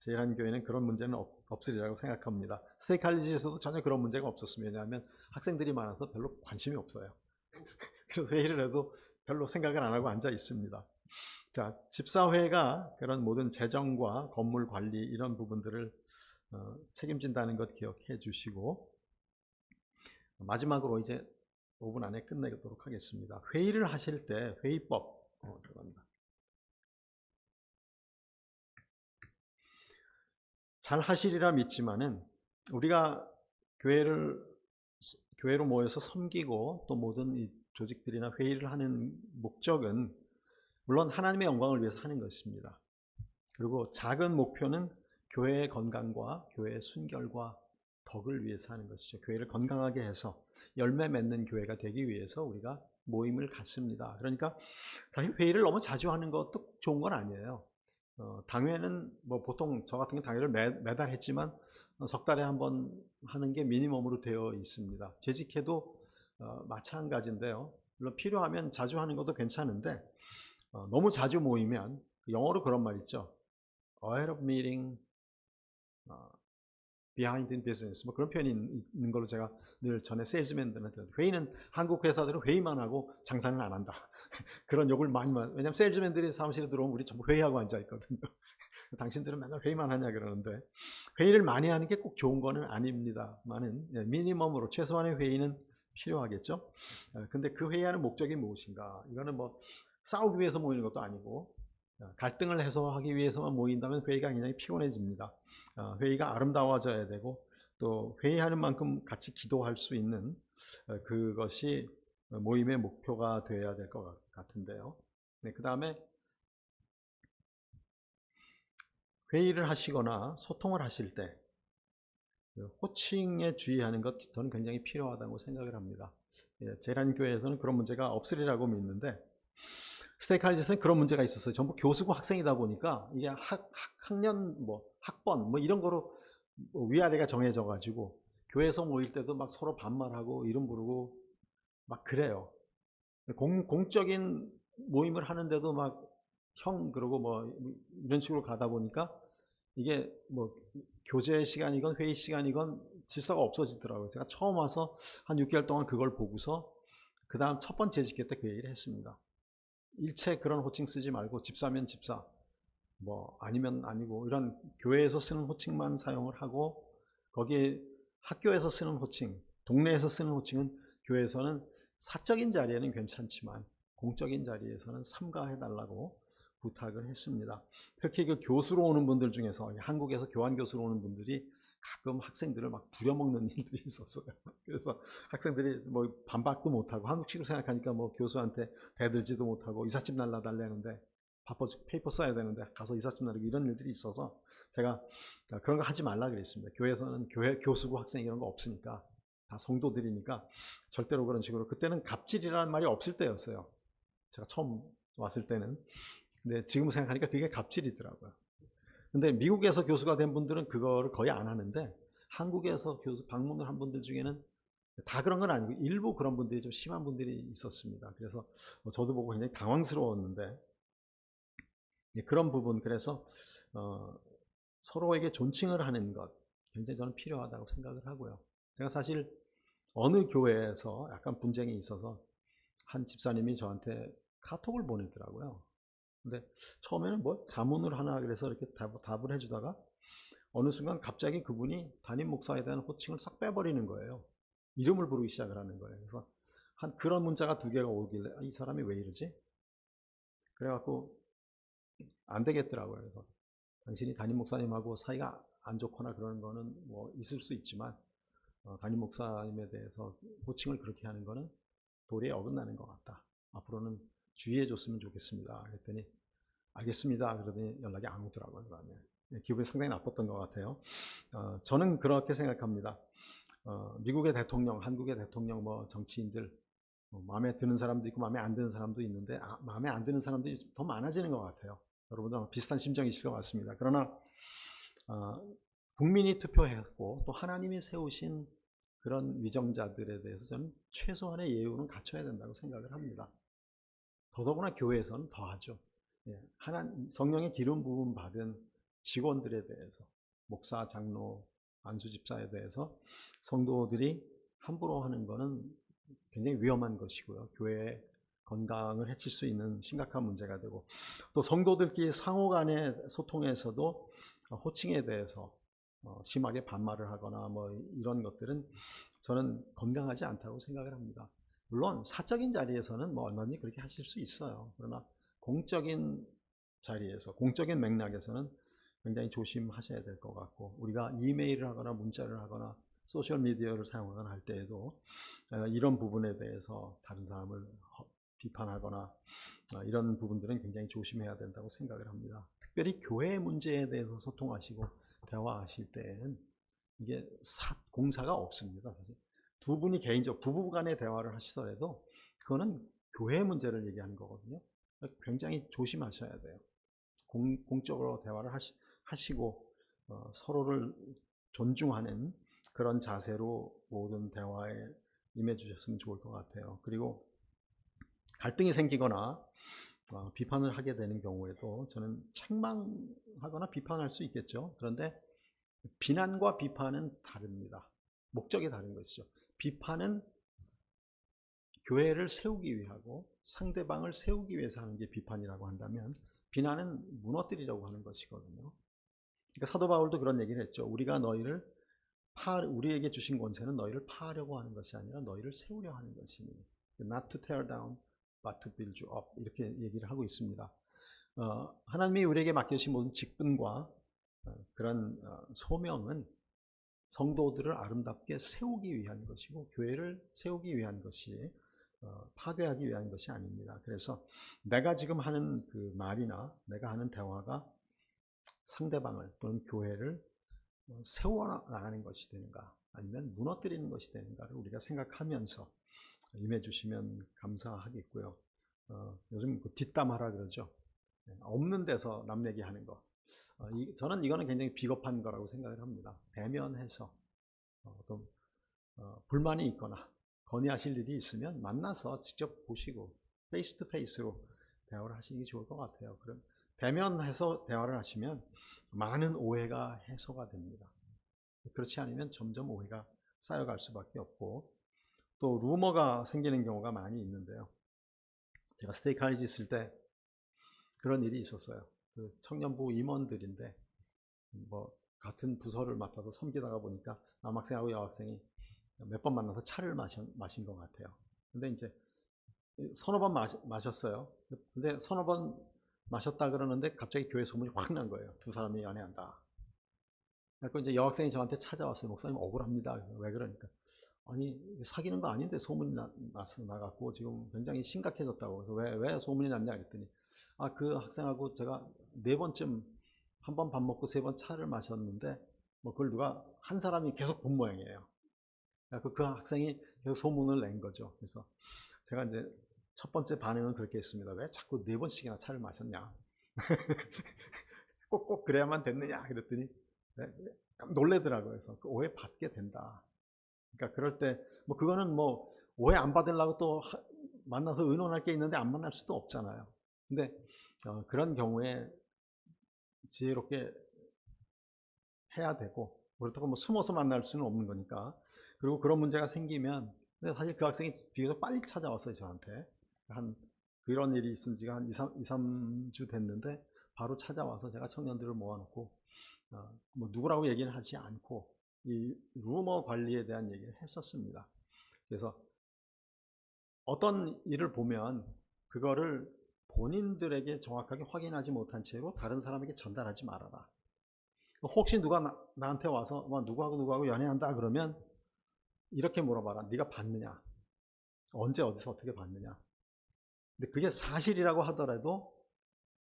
저희 한교회는 그런 문제는 없으리라고 생각합니다. 스테이크할리지에서도 전혀 그런 문제가 없었습니다. 왜냐하면 학생들이 많아서 별로 관심이 없어요. 그래서 회의를 해도 별로 생각을 안 하고 앉아 있습니다. 자, 집사회가 그런 모든 재정과 건물 관리 이런 부분들을 책임진다는 것 기억해 주시고 마지막으로 이제 5분 안에 끝내도록 하겠습니다. 회의를 하실 때 회의법 들어갑니다. 잘 하시리라 믿지만은 우리가 교회로 모여서 섬기고 또 모든 이 조직들이나 회의를 하는 목적은 물론 하나님의 영광을 위해서 하는 것입니다. 그리고 작은 목표는 교회의 건강과 교회의 순결과 덕을 위해서 하는 것이죠. 교회를 건강하게 해서 열매 맺는 교회가 되기 위해서 우리가 모임을 갖습니다. 그러니까 회의를 너무 자주 하는 것도 좋은 건 아니에요. 당회는 뭐 보통 저 같은 경우 당회를 매달 했지만 석 달에 한 번 하는 게 미니멈으로 되어 있습니다. 재직회도 마찬가지인데요. 물론 필요하면 자주 하는 것도 괜찮은데 너무 자주 모이면 영어로 그런 말 있죠. Ahead of meeting, behind in business 뭐 그런 표현이 있는 걸로 제가 늘 전에 세일즈맨들한테 회의는 한국 회사들은 회의만 하고 장사는 안 한다. 그런 욕을 많이 왜냐면 세일즈맨들이 사무실에 들어오면 우리 전부 회의하고 앉아 있거든요. 당신들은 맨날 회의만 하냐 그러는데 회의를 많이 하는 게 꼭 좋은 거는 아닙니다만은 미니멈으로 최소한의 회의는 필요하겠죠. 근데 그 회의하는 목적이 무엇인가? 이거는 뭐 싸우기 위해서 모이는 것도 아니고 갈등을 해소하기 위해서만 모인다면 회의가 굉장히 피곤해집니다. 회의가 아름다워져야 되고 또 회의하는 만큼 같이 기도할 수 있는 그것이 모임의 목표가 되어야 될 것 같은데요. 네, 그 다음에 회의를 하시거나 소통을 하실 때 호칭에 주의하는 것 저는 굉장히 필요하다고 생각을 합니다. 제란교회에서는 그런 문제가 없으리라고 믿는데 스테이크할즈에서는 그런 문제가 있었어요. 전부 교수고 학생이다 보니까 이게 학년, 뭐 학번 뭐 이런 거로 위아래가 정해져 가지고 교회에서 모일 때도 막 서로 반말하고 이름 부르고 막 그래요. 공적인 모임을 하는데도 막 형 그러고 뭐 이런 식으로 가다 보니까 이게 뭐 교제 시간이건 회의 시간이건 질서가 없어지더라고요. 제가 처음 와서 한 6개월 동안 그걸 보고서 그 다음 첫 번째 집회 때 그 얘기를 했습니다. 일체 그런 호칭 쓰지 말고 집사면 집사, 뭐 아니면 아니고 이런 교회에서 쓰는 호칭만 사용을 하고 거기에 학교에서 쓰는 호칭, 동네에서 쓰는 호칭은 교회에서는 사적인 자리에는 괜찮지만 공적인 자리에서는 삼가해달라고 부탁을 했습니다. 특히 그 교수로 오는 분들 중에서 한국에서 교환 교수로 오는 분들이 가끔 학생들을 막 부려먹는 일들이 있었어요. 그래서 학생들이 뭐 반박도 못하고 한국식으로 생각하니까 뭐 교수한테 대들지도 못하고 이삿짐 날라달라는데 바빠서 페이퍼 써야 되는데 가서 이삿짐 날리고 이런 일들이 있어서 제가 그런 거 하지 말라 그랬습니다. 교회에서는 교수고 학생 이런 거 없으니까 다 성도들이니까 절대로 그런 식으로. 그때는 갑질이라는 말이 없을 때였어요. 제가 처음 왔을 때는. 근데 지금 생각하니까 그게 갑질이더라고요. 근데 미국에서 교수가 된 분들은 그거를 거의 안 하는데 한국에서 교수 방문을 한 분들 중에는 다 그런 건 아니고 일부 그런 분들이 좀 심한 분들이 있었습니다. 그래서 저도 보고 굉장히 당황스러웠는데 그런 부분, 그래서 서로에게 존칭을 하는 것 굉장히 저는 필요하다고 생각을 하고요. 제가 사실 어느 교회에서 약간 분쟁이 있어서 한 집사님이 저한테 카톡을 보내더라고요. 근데 처음에는 뭐 자문을 하나 그래서 이렇게 답을 해주다가 어느 순간 갑자기 그분이 담임 목사에 대한 호칭을 싹 빼버리는 거예요. 이름을 부르기 시작을 하는 거예요. 그래서 한 그런 문자가 2개가 오길래 이 사람이 왜 이러지? 그래갖고 안 되겠더라고요. 그래서 당신이 담임 목사님하고 사이가 안 좋거나 그런 거는 뭐 있을 수 있지만 담임 목사님에 대해서 호칭을 그렇게 하는 거는 도리에 어긋나는 것 같다. 앞으로는 주의해 줬으면 좋겠습니다. 그랬더니 알겠습니다. 그러더니 연락이 안 오더라고요. 그다음에 기분이 상당히 나빴던 것 같아요. 저는 그렇게 생각합니다. 미국의 대통령, 한국의 대통령, 뭐 정치인들 마음에 드는 사람도 있고 마음에 안 드는 사람도 있는데 마음에 안 드는 사람들이 더 많아지는 것 같아요. 여러분도 비슷한 심정이실 것 같습니다. 그러나 국민이 투표했고 또 하나님이 세우신 그런 위정자들에 대해서 저는 최소한의 예우는 갖춰야 된다고 생각을 합니다. 더더구나 교회에서는 더하죠. 성령의 기름 부음 받은 직원들에 대해서, 목사, 장로, 안수 집사에 대해서 성도들이 함부로 하는 것은 굉장히 위험한 것이고요. 교회의 건강을 해칠 수 있는 심각한 문제가 되고, 또 성도들끼리 상호 간의 소통에서도 호칭에 대해서 심하게 반말을 하거나 뭐 이런 것들은 저는 건강하지 않다고 생각을 합니다. 물론 사적인 자리에서는 뭐 얼마든지 그렇게 하실 수 있어요. 그러나 공적인 자리에서, 공적인 맥락에서는 굉장히 조심하셔야 될 것 같고, 우리가 이메일을 하거나 문자를 하거나 소셜미디어를 사용하거나 할 때에도 이런 부분에 대해서 다른 사람을 비판하거나 이런 부분들은 굉장히 조심해야 된다고 생각을 합니다. 특별히 교회 문제에 대해서 소통하시고 대화하실 때에는 이게 공사가 없습니다. 사실. 두 분이 개인적 부부 간의 대화를 하시더라도 그거는 교회 문제를 얘기하는 거거든요. 굉장히 조심하셔야 돼요. 공적으로 대화를 하시고 서로를 존중하는 그런 자세로 모든 대화에 임해 주셨으면 좋을 것 같아요. 그리고 갈등이 생기거나 비판을 하게 되는 경우에도 저는 책망하거나 비판할 수 있겠죠. 그런데 비난과 비판은 다릅니다. 목적이 다른 것이죠. 비판은 교회를 세우기 위하고 상대방을 세우기 위해서 하는 게 비판이라고 한다면 비난은 무너뜨리려고 하는 것이거든요. 그러니까 사도 바울도 그런 얘기를 했죠. 우리가 너희를 우리에게 주신 권세는 너희를 파하려고 하는 것이 아니라 너희를 세우려 하는 것이니. Not to tear down, but to build you up. 이렇게 얘기를 하고 있습니다. 하나님이 우리에게 맡겨주신 모든 직분과 그런 소명은 성도들을 아름답게 세우기 위한 것이고 교회를 세우기 위한 것이 파괴하기 위한 것이 아닙니다. 그래서 내가 지금 하는 그 말이나 내가 하는 대화가 상대방을 또는 교회를 세워나가는 것이 되는가 아니면 무너뜨리는 것이 되는가를 우리가 생각하면서 임해 주시면 감사하겠고요. 요즘 그 뒷담화라 그러죠. 없는 데서 남 얘기하는 거. 저는 이거는 굉장히 비겁한 거라고 생각을 합니다. 대면해서 어떤 불만이 있거나 건의하실 일이 있으면 만나서 직접 보시고 페이스 투 페이스로 대화를 하시는 게 좋을 것 같아요. 그럼 대면해서 대화를 하시면 많은 오해가 해소가 됩니다. 그렇지 않으면 점점 오해가 쌓여갈 수밖에 없고 또 루머가 생기는 경우가 많이 있는데요. 제가 스테이카리지 있을 때 그런 일이 있었어요. 그 청년부 임원들인데 뭐 같은 부서를 맡아서 섬기다가 보니까 남학생하고 여학생이 몇 번 만나서 차를 마신 것 같아요. 근데 이제 서너 번 마셨어요. 근데 서너 번 마셨다 그러는데 갑자기 교회 소문이 확 난 거예요. 두 사람이 연애한다. 그래서 이제 여학생이 저한테 찾아왔어요. 목사님 억울합니다. 왜 그러니까. 아니 사귀는 거 아닌데 소문이 나갔고 지금 굉장히 심각해졌다고. 그래서 왜 소문이 났냐 그랬더니 그 학생하고 제가 4번쯤 한 번 밥 먹고 3번 차를 마셨는데 뭐 그걸 누가 한 사람이 계속 본 모양이에요. 그 학생이 계속 소문을 낸 거죠. 그래서 제가 이제 첫 번째 반응은 그렇게 했습니다. 왜 자꾸 4번씩이나 차를 마셨냐? 꼭 그래야만 됐느냐? 그랬더니 놀래더라고요. 그래서 오해 받게 된다. 그러니까 그럴 때 뭐 그거는 뭐 오해 안 받으려고 또 만나서 의논할 게 있는데 안 만날 수도 없잖아요. 근데 그런 경우에 지혜롭게 해야 되고 그렇다고 뭐 숨어서 만날 수는 없는 거니까. 그리고 그런 문제가 생기면 근데 사실 그 학생이 비교적 빨리 찾아왔어요. 저한테 그런 일이 있은 지가 한 2, 3주 됐는데 바로 찾아와서 제가 청년들을 모아놓고 뭐 누구라고 얘기는 하지 않고 이 루머 관리에 대한 얘기를 했었습니다. 그래서 어떤 일을 보면 그거를 본인들에게 정확하게 확인하지 못한 채로 다른 사람에게 전달하지 말아라. 혹시 누가 나한테 와서 누구하고 연애한다 그러면 이렇게 물어봐라. 네가 봤느냐? 언제 어디서 어떻게 봤느냐? 근데 그게 사실이라고 하더라도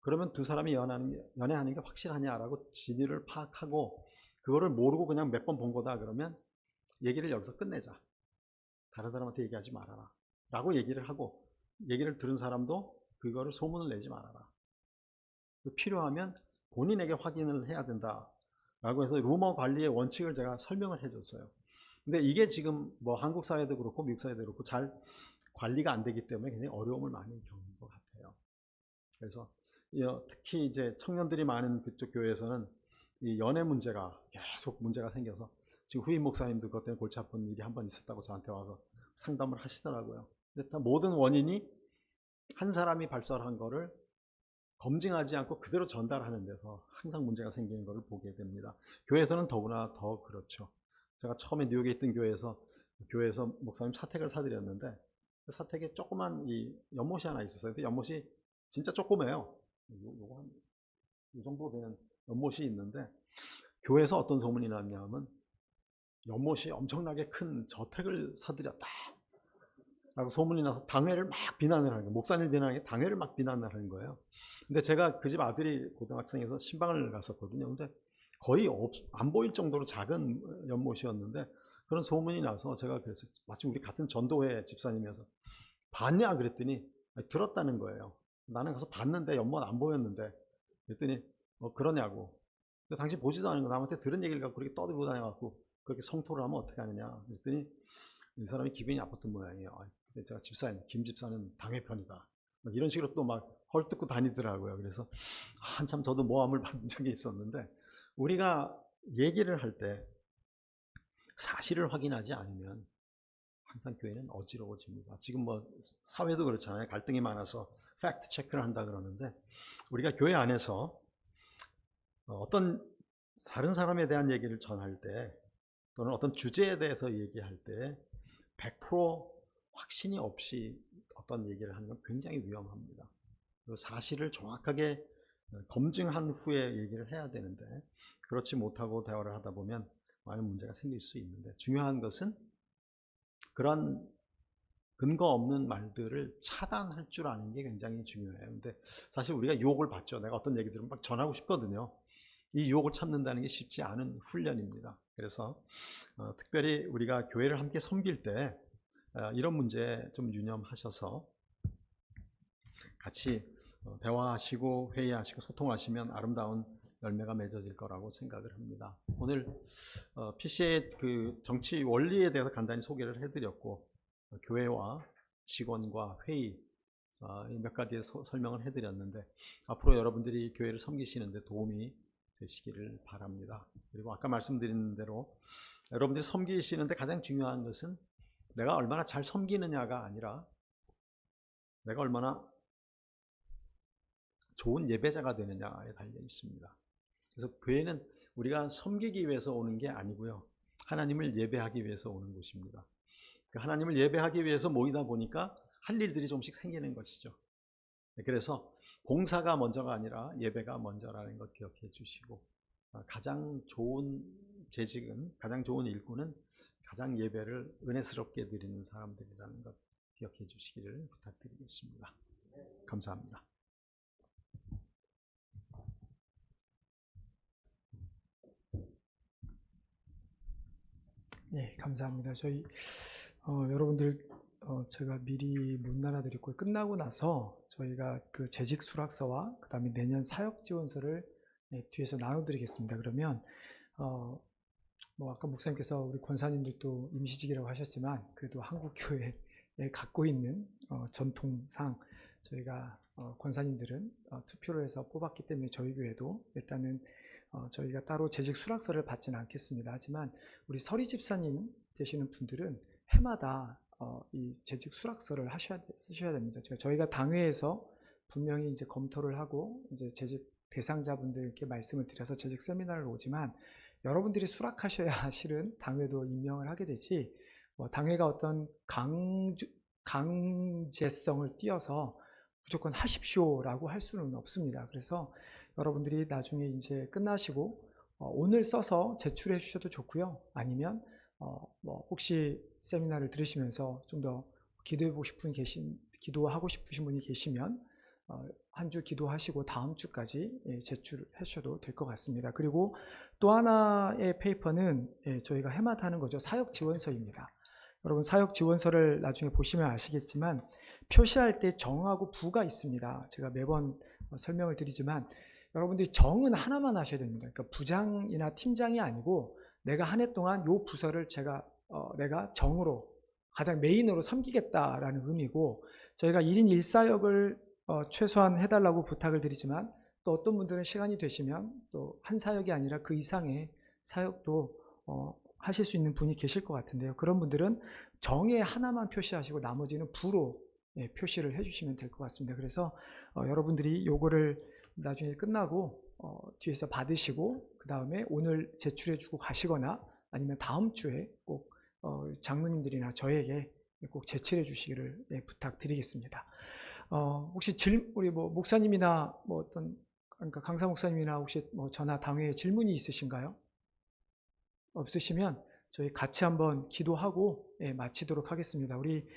그러면 두 사람이 연애하는 게 확실하냐라고 진위를 파악하고 그거를 모르고 그냥 몇 번 본 거다 그러면 얘기를 여기서 끝내자. 다른 사람한테 얘기하지 말아라. 라고 얘기를 하고 얘기를 들은 사람도 그거를 소문을 내지 말아라. 필요하면 본인에게 확인을 해야 된다. 라고 해서 루머 관리의 원칙을 제가 설명을 해줬어요. 근데 이게 지금 뭐 한국 사회도 그렇고 미국 사회도 그렇고 잘 관리가 안 되기 때문에 굉장히 어려움을 많이 겪는 것 같아요. 그래서 특히 이제 청년들이 많은 그쪽 교회에서는 이 연애 문제가 계속 문제가 생겨서 지금 후임 목사님도 그것 때문에 골치 아픈 일이 한 번 있었다고 저한테 와서 상담을 하시더라고요. 근데 다 모든 원인이 한 사람이 발설한 거를 검증하지 않고 그대로 전달하는 데서 항상 문제가 생기는 것을 보게 됩니다. 교회에서는 더구나 더 그렇죠. 제가 처음에 뉴욕에 있던 교회에서 목사님 사택을 사드렸는데 그 사택에 조그만 이 연못이 하나 있었어요. 근데 연못이 진짜 조그매요. 요거 한 이 정도 되는 연못이 있는데 교회에서 어떤 소문이 났냐면 연못이 엄청나게 큰 저택을 사들였다 라고 소문이 나서 당회를 막 비난을 하는 거예요. 목사님 비난하는 게 당회를 막 비난을 하는 거예요. 근데 제가 그 집 아들이 고등학생에서 신방을 갔었거든요. 근데 거의 안 보일 정도로 작은 연못이었는데 그런 소문이 나서 제가 그래서 마치 우리 같은 전도회 집사님이어서 봤냐 그랬더니 들었다는 거예요. 나는 가서 봤는데 연못 안 보였는데 그랬더니 그러냐고. 당신 보지도 않은 거 남한테 들은 얘기를 갖고 그렇게 떠들고 다녀갖고 그렇게 성토를 하면 어떻게 하느냐 그랬더니 이 사람이 기분이 나빴던 모양이에요. 근데 제가 집사님, 김 집사는 당회편이다. 이런 식으로 또 막 헐뜯고 다니더라고요. 그래서 한참 저도 모함을 받은 적이 있었는데 우리가 얘기를 할 때 사실을 확인하지 않으면 항상 교회는 어지러워집니다. 지금 뭐 사회도 그렇잖아요. 갈등이 많아서 팩트 체크를 한다 그러는데 우리가 교회 안에서 어떤 다른 사람에 대한 얘기를 전할 때 또는 어떤 주제에 대해서 얘기할 때 100% 확신이 없이 어떤 얘기를 하는 건 굉장히 위험합니다. 그리고 사실을 정확하게 검증한 후에 얘기를 해야 되는데 그렇지 못하고 대화를 하다 보면 많은 문제가 생길 수 있는데, 중요한 것은 그런 근거 없는 말들을 차단할 줄 아는 게 굉장히 중요해요. 근데 사실 우리가 유혹을 받죠. 내가 어떤 얘기 들으면 막 전하고 싶거든요. 이 유혹을 참는다는 게 쉽지 않은 훈련입니다. 그래서 특별히 우리가 교회를 함께 섬길 때 이런 문제 좀 유념하셔서 같이 대화하시고 회의하시고 소통하시면 아름다운 열매가 맺어질 거라고 생각을 합니다. 오늘 PC의 그 정치 원리에 대해서 간단히 소개를 해드렸고, 교회와 직원과 회의 몇 가지의 설명을 해드렸는데, 앞으로 여러분들이 교회를 섬기시는데 도움이 되시기를 바랍니다. 그리고 아까 말씀드린 대로 여러분들이 섬기시는데 가장 중요한 것은 내가 얼마나 잘 섬기느냐가 아니라 내가 얼마나 좋은 예배자가 되느냐에 달려 있습니다. 그래서 교회는 우리가 섬기기 위해서 오는 게 아니고요, 하나님을 예배하기 위해서 오는 곳입니다. 하나님을 예배하기 위해서 모이다 보니까 할 일들이 조금씩 생기는 것이죠. 그래서 봉사가 먼저가 아니라 예배가 먼저라는 것 기억해 주시고, 가장 좋은 재직은, 가장 좋은 일꾼은 가장 예배를 은혜스럽게 드리는 사람들이라는 것 기억해 주시기를 부탁드리겠습니다. 감사합니다. 네, 감사합니다. 저희 여러분들 제가 미리 못 나눠드렸고, 끝나고 나서 저희가 그 재직 수락서와 그 다음에 내년 사역 지원서를 뒤에서 나눠드리겠습니다. 그러면 뭐 아까 목사님께서 우리 권사님들도 임시직이라고 하셨지만 그래도 한국 교회에 갖고 있는 전통상 저희가 권사님들은 투표를 해서 뽑았기 때문에 저희 교회도 일단은 저희가 따로 재직 수락서를 받지는 않겠습니다. 하지만 우리 서리 집사님 되시는 분들은 해마다 이 재직 수락서를 쓰셔야 됩니다. 저희가 당회에서 분명히 이제 검토를 하고 이제 재직 대상자분들께 말씀을 드려서 재직 세미나를 오지만, 여러분들이 수락하셔야 실은 당회도 임명을 하게 되지, 당회가 어떤 강제성을 띄어서 무조건 하십시오라고 할 수는 없습니다. 그래서 여러분들이 나중에 이제 끝나시고 오늘 써서 제출해 주셔도 좋고요. 아니면 뭐 혹시 세미나를 들으시면서 좀 더 기도하고 싶으신 분이 계시면 한 주 기도하시고 다음 주까지 제출해 주셔도 될 것 같습니다. 그리고 또 하나의 페이퍼는 저희가 해마다 하는 거죠. 사역 지원서입니다. 여러분, 사역 지원서를 나중에 보시면 아시겠지만 표시할 때 정하고 부가 있습니다. 제가 매번 설명을 드리지만 여러분들이 정은 하나만 하셔야 됩니다. 그러니까 부장이나 팀장이 아니고 내가 한 해 동안 요 부서를 내가 정으로 가장 메인으로 섬기겠다라는 의미고, 저희가 1인 1사역을 최소한 해달라고 부탁을 드리지만 또 어떤 분들은 시간이 되시면 또 한 사역이 아니라 그 이상의 사역도 하실 수 있는 분이 계실 것 같은데요. 그런 분들은 정에 하나만 표시하시고 나머지는 부로 표시를 해주시면 될 것 같습니다. 그래서 여러분들이 요거를 나중에 끝나고 뒤에서 받으시고 그 다음에 오늘 제출해주고 가시거나 아니면 다음 주에 꼭 장로님들이나 저에게 꼭 제출해 주시기를 부탁드리겠습니다. 혹시 우리 뭐 목사님이나 뭐 어떤, 그러니까 강사 목사님이나 혹시 뭐 저나 당회에 질문이 있으신가요? 없으시면 저희 같이 한번 기도하고 마치도록 하겠습니다. 우리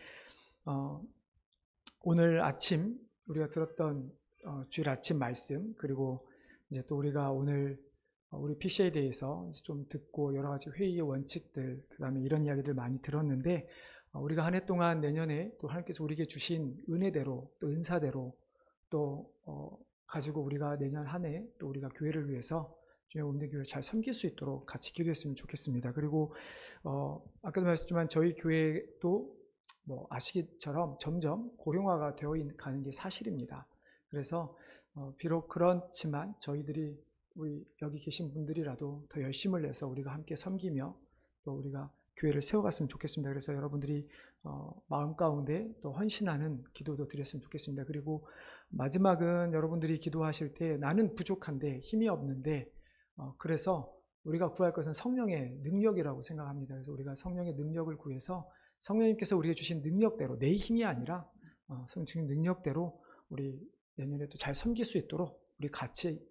오늘 아침 우리가 들었던 주일 아침 말씀, 그리고 이제 또 우리가 오늘 우리 PC에 대해서 좀 듣고 여러 가지 회의의 원칙들, 그 다음에 이런 이야기들 많이 들었는데, 우리가 한 해 동안 내년에 또 하나님께서 우리에게 주신 은혜대로 또 은사대로 또 가지고 우리가 내년 한 해 또 우리가 교회를 위해서 주의 온대 교회를 잘 섬길 수 있도록 같이 기도했으면 좋겠습니다. 그리고 아까도 말했지만 저희 교회도 뭐 아시기처럼 점점 고령화가 되어 가는 게 사실입니다. 그래서 비록 그렇지만 저희들이 우리 여기 계신 분들이라도 더 열심을 내서 우리가 함께 섬기며 또 우리가 교회를 세워갔으면 좋겠습니다. 그래서 여러분들이 마음 가운데 또 헌신하는 기도도 드렸으면 좋겠습니다. 그리고 마지막은 여러분들이 기도하실 때 나는 부족한데 힘이 없는데 그래서 우리가 구할 것은 성령의 능력이라고 생각합니다. 그래서 우리가 성령의 능력을 구해서 성령님께서 우리에게 주신 능력대로, 내 힘이 아니라 성령의 능력대로 우리 내년에 또 잘 섬길 수 있도록 우리 같이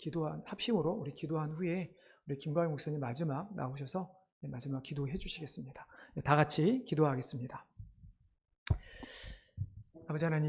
합심으로 우리 기도한 후에 우리 김광일 목사님 마지막 나오셔서 마지막 기도해 주시겠습니다. 다 같이 기도하겠습니다. 아버지 하나님,